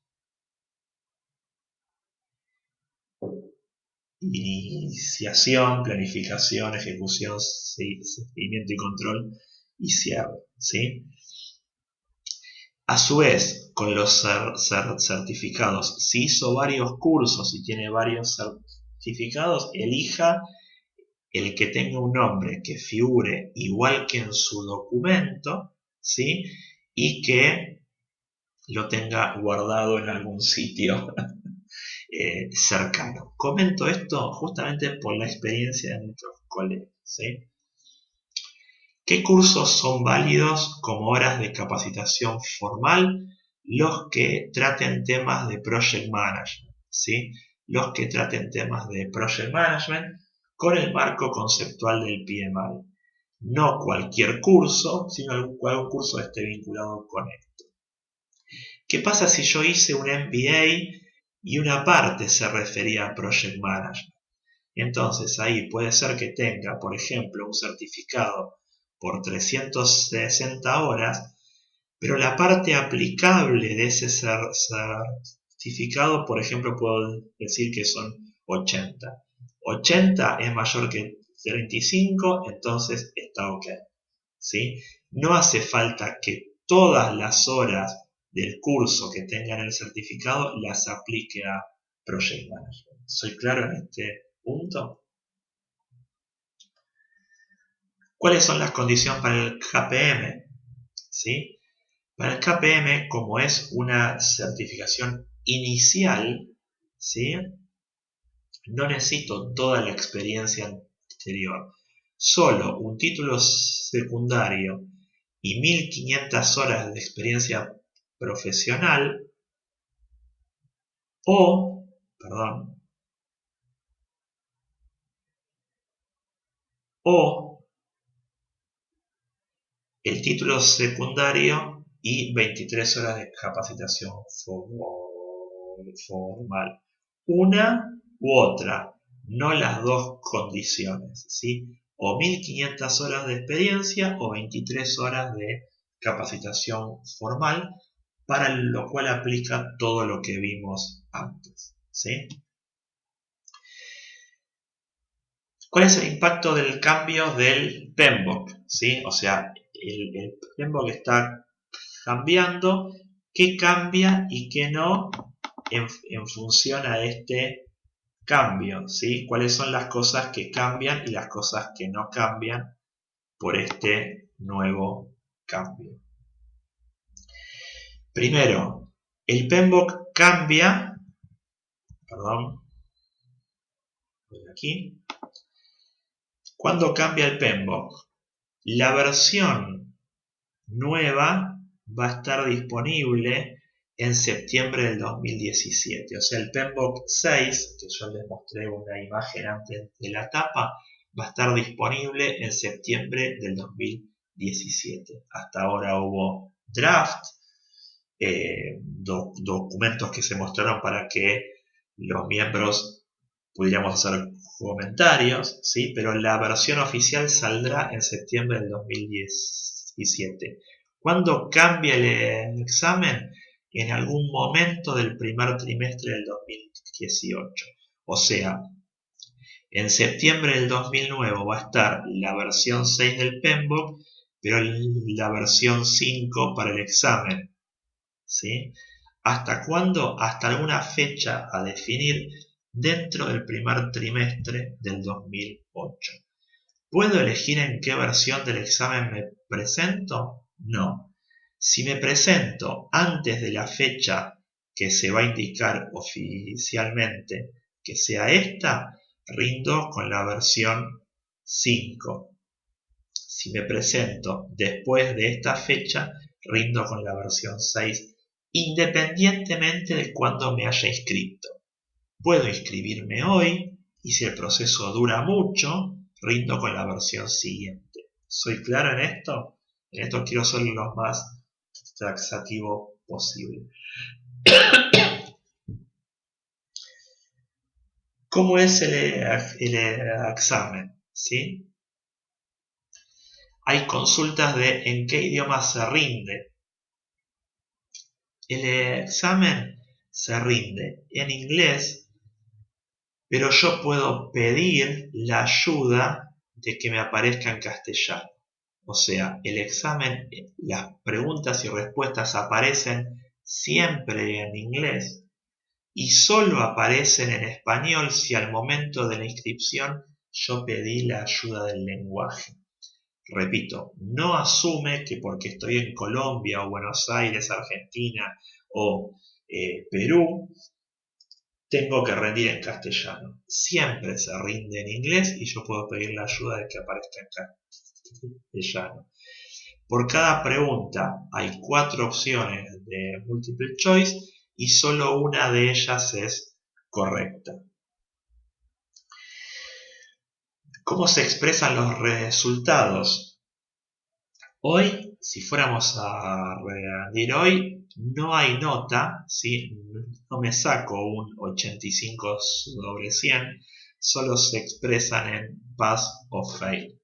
Iniciación, planificación, ejecución, seguimiento y control y cierre, ¿sí? A su vez, con los certificados, si hizo varios cursos y tiene varios certificados, elija el que tenga un nombre que figure igual que en su documento, ¿sí? Y que lo tenga guardado en algún sitio cercano. Comento esto justamente por la experiencia de muchos colegas, ¿sí? ¿Qué cursos son válidos como horas de capacitación formal? Los que traten temas de project management, ¿sí? Los que traten temas de project management con el marco conceptual del PMI. No cualquier curso, sino algún curso esté vinculado con esto. ¿Qué pasa si yo hice un MBA y una parte se refería a project management? Entonces ahí puede ser que tenga, por ejemplo, un certificado por 360 horas, pero la parte aplicable de ese certificado, por ejemplo, puedo decir que son 80. 80 es mayor que 35, entonces está ok, ¿sí? No hace falta que todas las horas del curso que tenga en el certificado las aplique a Project Management. ¿Soy claro en este punto? ¿Cuáles son las condiciones para el KPM? ¿Sí? Para el KPM, como es una certificación inicial, ¿sí? No necesito toda la experiencia anterior. Solo un título secundario y 1500 horas de experiencia profesional o, perdón, o el título secundario y 23 horas de capacitación formal. Una u otra, no las dos condiciones, ¿sí? O 1500 horas de experiencia o 23 horas de capacitación formal, para lo cual aplica todo lo que vimos antes, ¿sí? ¿Cuál es el impacto del cambio del PMBOK? ¿Sí? O sea, el PMBOK está cambiando. ¿Qué cambia y qué no en función a este cambio? ¿Sí? ¿Cuáles son las cosas que cambian y las cosas que no cambian por este nuevo cambio? Primero, el PMBOK cambia, perdón, voy aquí. ¿Cuándo cambia el PMBOK? La versión nueva va a estar disponible en septiembre del 2017. O sea, el PMBOK 6, que yo les mostré una imagen antes de la tapa, va a estar disponible en septiembre del 2017. Hasta ahora hubo draft, documentos que se mostraron para que los miembros pudiéramos hacer comentarios, ¿sí? Pero la versión oficial saldrá en septiembre del 2017. ¿Cuándo cambia el examen? En algún momento del primer trimestre del 2018. O sea, en septiembre del 2009 va a estar la versión 6 del PMBOK, pero la versión 5 para el examen, ¿sí? ¿Hasta cuándo? Hasta alguna fecha a definir dentro del primer trimestre del 2008. ¿Puedo elegir en qué versión del examen me presento? No. Si me presento antes de la fecha que se va a indicar oficialmente que sea esta, rindo con la versión 5. Si me presento después de esta fecha, rindo con la versión 6, independientemente de cuándo me haya inscrito. Puedo inscribirme hoy y si el proceso dura mucho, rindo con la versión siguiente. ¿Soy claro en esto? En esto quiero ser lo más taxativo posible. ¿Cómo es el examen? ¿Sí? Hay consultas de en qué idioma se rinde. El examen se rinde en inglés, pero yo puedo pedir la ayuda de que me aparezca en castellano. O sea, el examen, las preguntas y respuestas aparecen siempre en inglés y solo aparecen en español si al momento de la inscripción yo pedí la ayuda del lenguaje. Repito, no asume que porque estoy en Colombia o Buenos Aires, Argentina o Perú, tengo que rendir en castellano. Siempre se rinde en inglés y yo puedo pedir la ayuda de que aparezca en castellano. Por cada pregunta hay 4 opciones de multiple choice y solo una de ellas es correcta. ¿Cómo se expresan los resultados? Hoy, si fuéramos a rendir hoy, no hay nota, ¿sí? No me saco un 85 sobre 100, solo se expresan en pass o fail,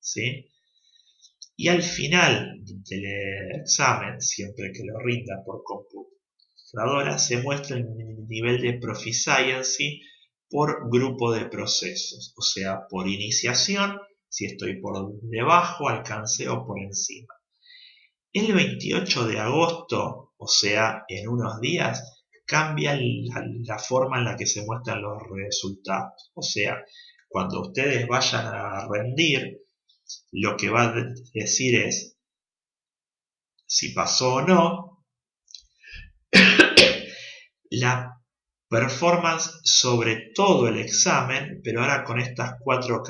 ¿sí? Y al final del examen, siempre que lo rinda por computadora, se muestra el nivel de proficiency por grupo de procesos, o sea, por iniciación, si estoy por debajo, alcancé o por encima. El 28 de agosto, o sea, en unos días, cambia la forma en la que se muestran los resultados. O sea, cuando ustedes vayan a rendir, lo que va a decir es si pasó o no, la performance sobre todo el examen, pero ahora con estas 4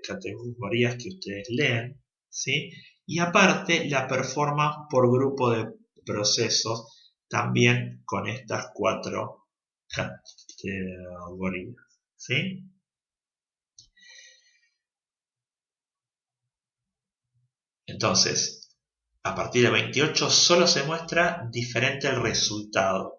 categorías que ustedes leen, ¿sí? Y aparte la performance por grupo de procesos, también con estas 4 categorías, ¿sí? Entonces, a partir del 28 solo se muestra diferente el resultado.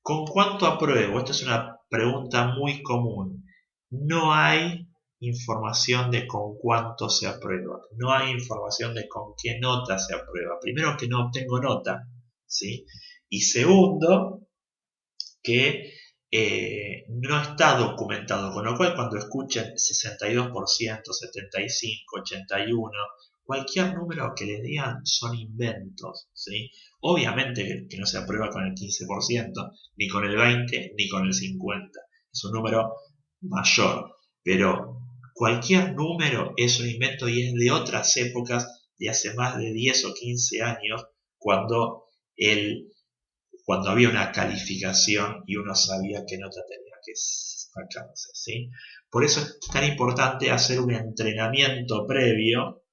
¿Con cuánto apruebo? Esta es una pregunta muy común. No hay información de con cuánto se aprueba. No hay información de con qué nota se aprueba. Primero, que no obtengo nota, ¿sí? Y segundo, que no está documentado. Con lo cual, cuando escuchen 62%, 75%, 81%, cualquier número que les digan son inventos, ¿sí? Obviamente que no se aprueba con el 15%, ni con el 20%, ni con el 50%. Es un número mayor. Pero cualquier número es un invento y es de otras épocas, de hace más de 10 o 15 años, cuando había una calificación y uno sabía qué nota tenía que sacarse, ¿sí? Por eso es tan importante hacer un entrenamiento previo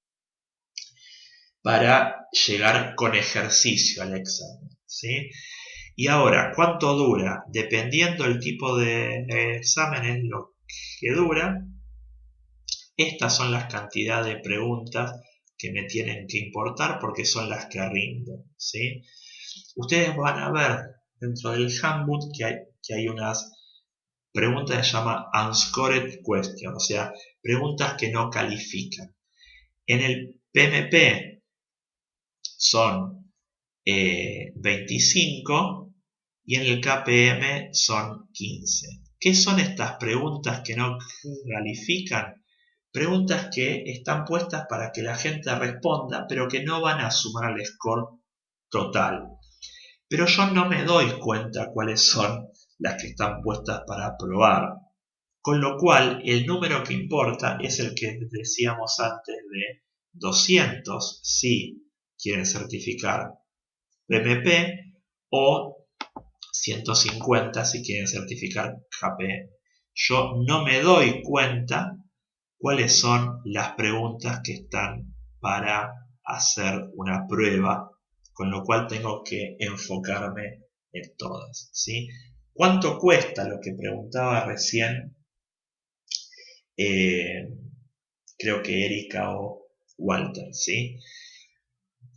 para llegar con ejercicio al examen, ¿sí? Y ahora, ¿cuánto dura? Dependiendo del tipo de exámenes, lo que dura, estas son las cantidades de preguntas que me tienen que importar porque son las que rindo, ¿sí? Ustedes van a ver dentro del handbook que hay unas preguntas que se llama unscored question, o sea, preguntas que no califican. En el PMP son 25 y en el KPM son 15. ¿Qué son estas preguntas que no califican? Preguntas que están puestas para que la gente responda, pero que no van a sumar al score total. Pero yo no me doy cuenta cuáles son las que están puestas para aprobar. Con lo cual, el número que importa es el que decíamos antes de 200 si quieren certificar PMP o 150 si quieren certificar KPM. Yo no me doy cuenta cuáles son las preguntas que están para hacer una prueba, con lo cual tengo que enfocarme en todas, ¿sí? ¿Cuánto cuesta? Lo que preguntaba recién, creo que Erika o Walter, ¿sí?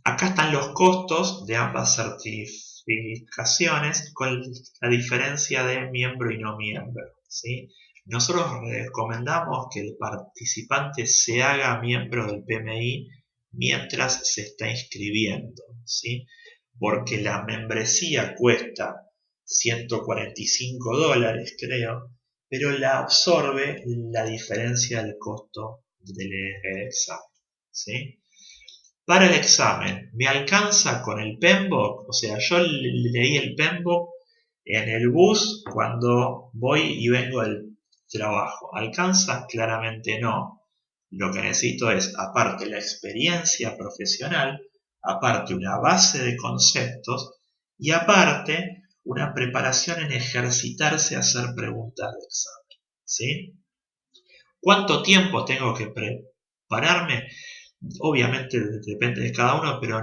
Acá están los costos de ambas certificaciones con la diferencia de miembro y no miembro, ¿sí? Nosotros recomendamos que el participante se haga miembro del PMI mientras se está inscribiendo, ¿sí? Porque la membresía cuesta $145, creo, pero la absorbe la diferencia del costo del examen, ¿sí? Para el examen, ¿me alcanza con el PMBOK? O sea, yo leí el PMBOK en el bus cuando voy y vengo del trabajo. ¿Alcanza? Claramente no. Lo que necesito es, aparte la experiencia profesional, aparte una base de conceptos y aparte una preparación en ejercitarse a hacer preguntas de examen. ¿Sí? ¿Cuánto tiempo tengo que prepararme? Obviamente depende de cada uno, pero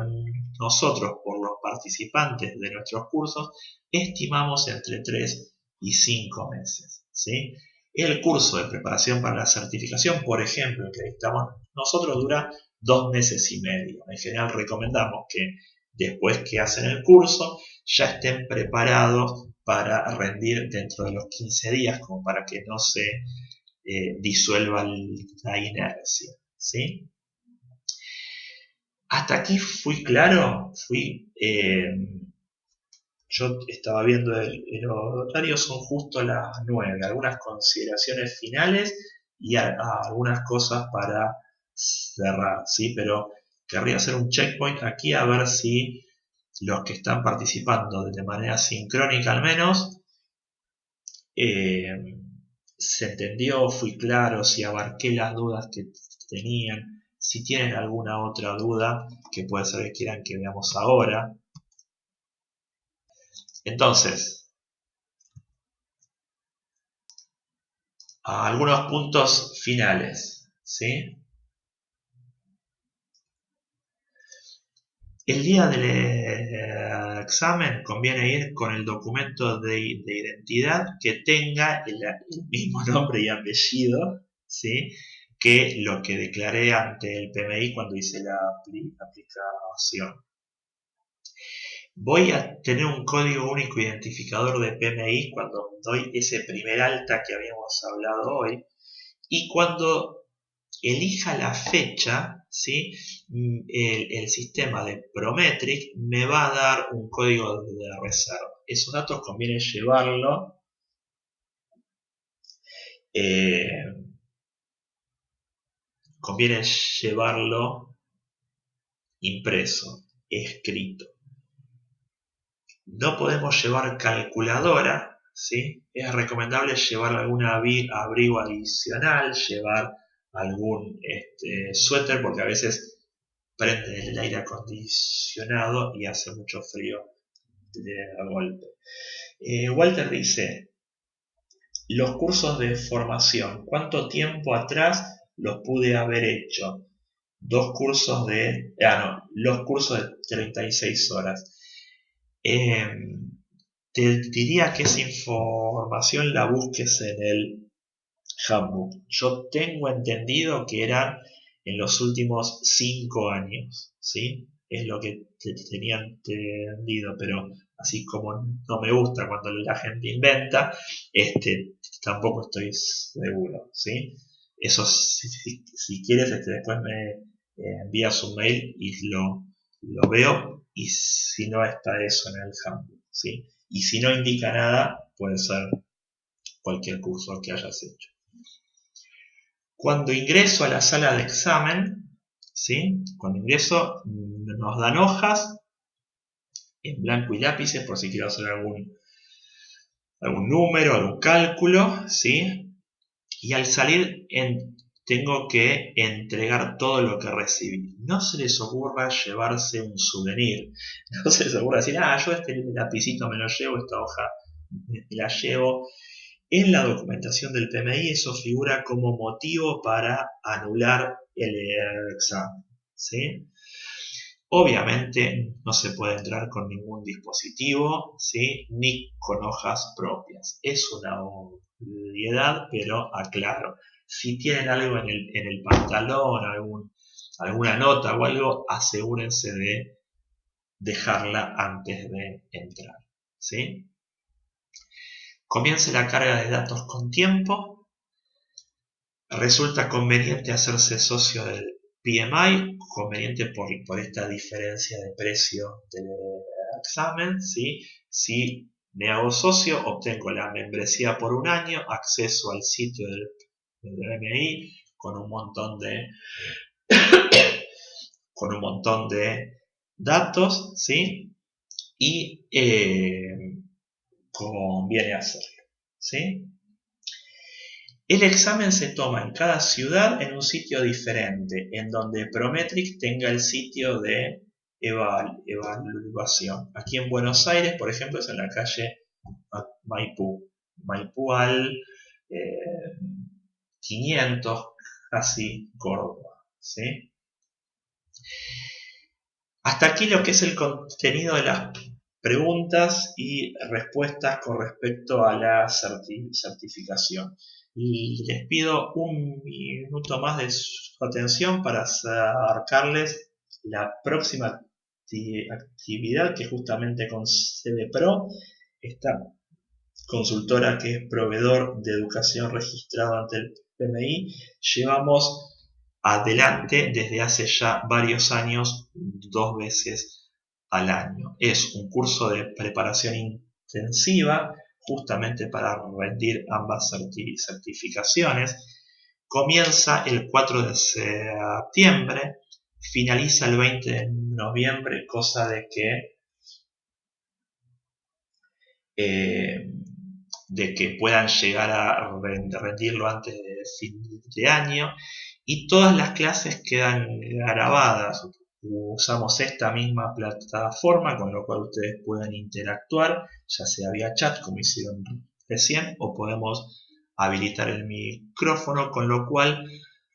nosotros, por los participantes de nuestros cursos, estimamos entre 3 y 5 meses. ¿Sí? El curso de preparación para la certificación, por ejemplo, el que dictamos nosotros, dura 2 meses y medio. En general recomendamos que después que hacen el curso ya estén preparados para rendir dentro de los 15 días, como para que no se disuelva la inercia. ¿Sí? Hasta aquí fui claro, yo estaba viendo el horario, son justo las 9, algunas consideraciones finales y algunas cosas para cerrar, ¿sí? Pero querría hacer un checkpoint aquí a ver si los que están participando de manera sincrónica al menos, se entendió, fui claro, si abarqué las dudas que tenían, si tienen alguna otra duda que puede ser que quieran que veamos ahora. Entonces, algunos puntos finales, ¿sí? El día del examen conviene ir con el documento de identidad que tenga el mismo nombre y apellido, ¿sí? Que lo que declaré ante el PMI cuando hice la aplicación. Voy a tener un código único identificador de PMI cuando doy ese primer alta que habíamos hablado hoy. Y cuando elija la fecha, ¿sí? el sistema de Prometric me va a dar un código de reserva. Esos datos conviene llevarlo impreso, escrito. No podemos llevar calculadora, ¿sí? Es recomendable llevar algún abrigo adicional, llevar algún suéter, porque a veces prende el aire acondicionado y hace mucho frío de golpe. Walter dice, los cursos de formación, ¿cuánto tiempo atrás los pude haber hecho? Los cursos de 36 horas. Te diría que esa información la busques en el handbook. Yo tengo entendido que eran en los últimos 5 años, ¿sí? Es lo que tenía entendido, pero así como no me gusta cuando la gente inventa, tampoco estoy seguro, ¿sí? Eso, si quieres, después me envías un mail y lo veo, y si no está eso en el handbook, ¿sí? Y si no indica nada, puede ser cualquier curso que hayas hecho. Cuando ingreso a la sala de examen, ¿sí? Cuando ingreso nos dan hojas en blanco y lápices por si quiero hacer algún número, algún cálculo, ¿sí? Y al salir tengo que entregar todo lo que recibí. No se les ocurra llevarse un souvenir. No se les ocurra decir, yo este lapicito me lo llevo, esta hoja me la llevo. En la documentación del PMI eso figura como motivo para anular el examen, ¿sí? Obviamente no se puede entrar con ningún dispositivo, ¿sí? Ni con hojas propias. Es una obviedad, pero aclaro. Si tienen algo en el pantalón, alguna nota o algo, asegúrense de dejarla antes de entrar, ¿sí? Comience la carga de datos con tiempo. Resulta conveniente hacerse socio del PMI, conveniente por esta diferencia de precio del examen, ¿sí? Si me hago socio, obtengo la membresía por un año, acceso al sitio del PMI con un montón de datos, ¿sí? Y conviene hacerlo, ¿sí? El examen se toma en cada ciudad en un sitio diferente, en donde Prometric tenga el sitio de evaluación. Aquí en Buenos Aires, por ejemplo, es en la calle Maipú. Maipú al 500, casi Córdoba. ¿Sí? Hasta aquí lo que es el contenido de las preguntas y respuestas con respecto a la certificación. Y les pido un minuto más de su atención para acercarles la próxima actividad, que justamente con CDPRO, esta consultora que es proveedor de educación registrado ante el PMI, llevamos adelante desde hace ya varios años, 2 veces al año. Es un curso de preparación intensiva justamente para rendir ambas certificaciones. Comienza el 4 de septiembre, finaliza el 20 de noviembre, cosa de que puedan llegar a rendirlo antes de fin de año, y todas las clases quedan grabadas. Usamos esta misma plataforma, con lo cual ustedes pueden interactuar, ya sea vía chat como hicieron recién, o podemos habilitar el micrófono, con lo cual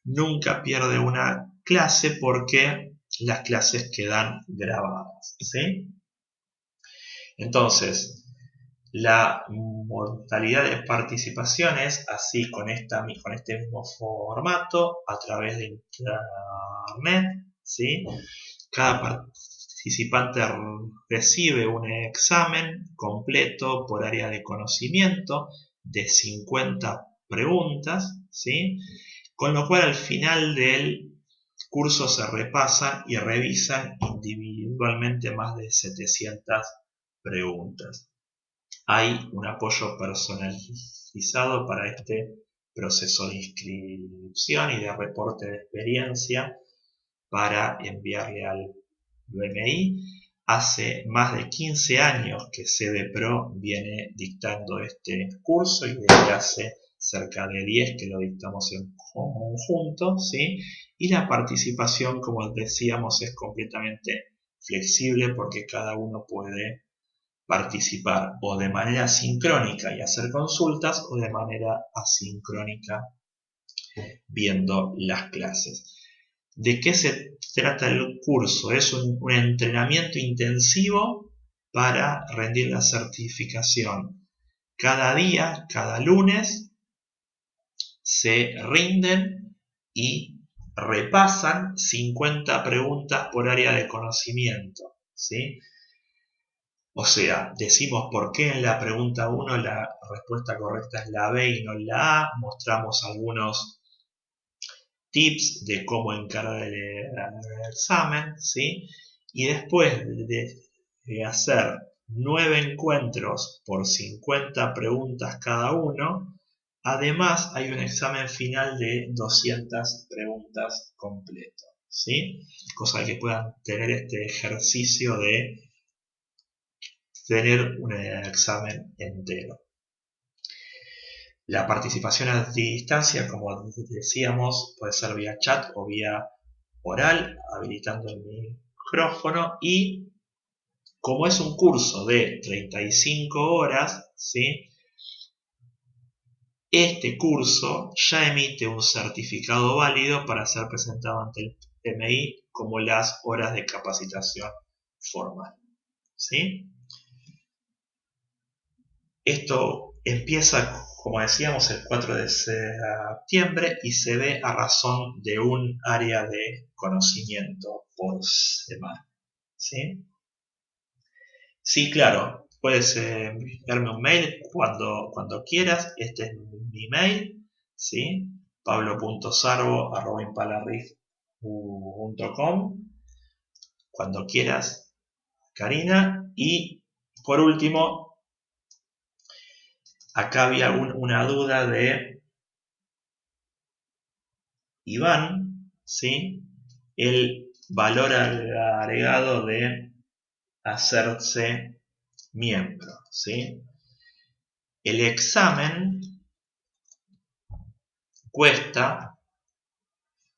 nunca pierde una clase porque las clases quedan grabadas. ¿Sí? Entonces, la modalidad de participación es así, con este mismo formato, a través de internet. ¿Sí? Cada participante recibe un examen completo por área de conocimiento de 50 preguntas, ¿sí? Con lo cual al final del curso se repasan y revisan individualmente más de 700 preguntas. Hay un apoyo personalizado para este proceso de inscripción y de reporte de experiencia para enviarle al BMI. Hace más de 15 años que CDPRO viene dictando este curso, y desde hace cerca de 10 que lo dictamos en conjunto, ¿sí? Y la participación, como decíamos, es completamente flexible, porque cada uno puede participar o de manera sincrónica y hacer consultas, o de manera asincrónica viendo las clases. ¿De qué se trata el curso? Es un entrenamiento intensivo para rendir la certificación. Cada día, cada lunes, se rinden y repasan 50 preguntas por área de conocimiento. ¿Sí? O sea, decimos por qué en la pregunta 1 la respuesta correcta es la B y no la A. Mostramos algunos tips de cómo encarar el examen, ¿sí? Y después de hacer 9 encuentros por 50 preguntas cada uno, además hay un examen final de 200 preguntas completo, ¿sí? Cosa que puedan tener este ejercicio de tener un examen entero. La participación a distancia, como decíamos, puede ser vía chat o vía oral, habilitando el micrófono. Y como es un curso de 35 horas, ¿sí? Este curso ya emite un certificado válido para ser presentado ante el PMI como las horas de capacitación formal, ¿sí? Esto empieza, como decíamos, el 4 de septiembre y se ve a razón de un área de conocimiento por semana. ¿Sí? Sí, claro, puedes enviarme un mail cuando quieras. Este es mi mail, ¿sí? pablo.sarbo@impalarif.com, cuando quieras, Karina. Y por último, acá había una duda de Iván, ¿sí? El valor agregado de hacerse miembro, ¿sí? El examen cuesta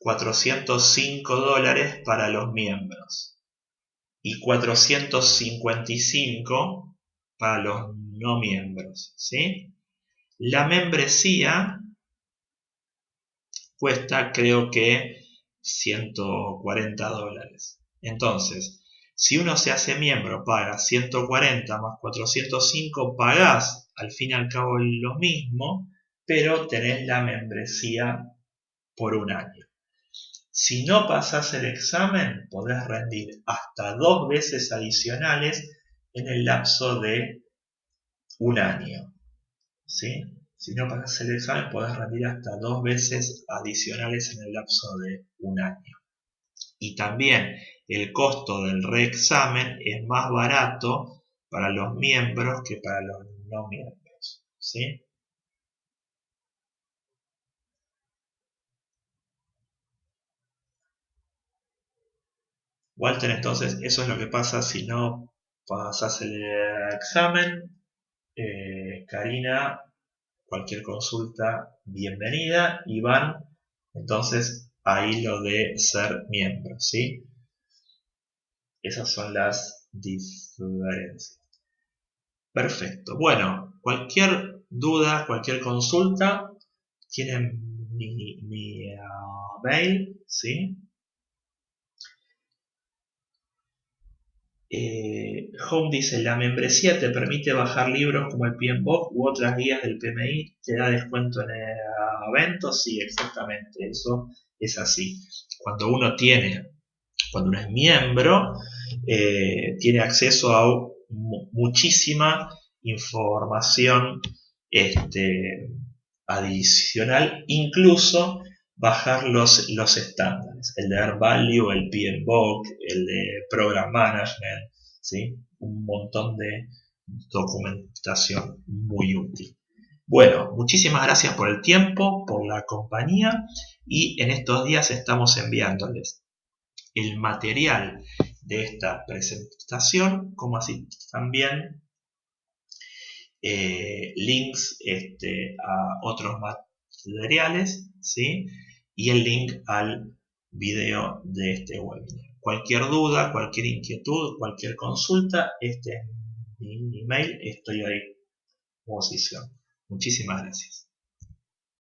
$405 para los miembros y 455 para los no miembros, ¿sí? La membresía cuesta, creo que, $140. Entonces, si uno se hace miembro, paga 140 más 405, pagás al fin y al cabo lo mismo, pero tenés la membresía por un año. Si no pasás el examen, podés rendir hasta 2 veces adicionales en el lapso de un año, ¿sí? Si no pasás el examen, podés rendir hasta 2 veces adicionales en el lapso de un año. Y también el costo del reexamen es más barato para los miembros que para los no miembros, ¿sí? Walter, entonces eso es lo que pasa si no pasás el examen. Karina, cualquier consulta, bienvenida. Iván, entonces ahí lo de ser miembro, ¿sí? Esas son las diferencias. Perfecto. Bueno, cualquier duda, cualquier consulta, tienen mi mail, ¿sí? Home dice, la membresía te permite bajar libros como el PMBOK u otras guías del PMI, te da descuento en eventos, sí, exactamente, eso es así. Cuando uno es miembro, tiene acceso a muchísima información adicional, incluso bajar los estándares, el de Air Value, el PMBOK, el de Program Management, ¿sí? Un montón de documentación muy útil. Bueno, muchísimas gracias por el tiempo, por la compañía, y en estos días estamos enviándoles el material de esta presentación, como así también links a otros materiales, ¿sí? Y el link al video de este webinar. Cualquier duda, cualquier inquietud, cualquier consulta, este es mi email, estoy ahí a disposición. Muchísimas gracias.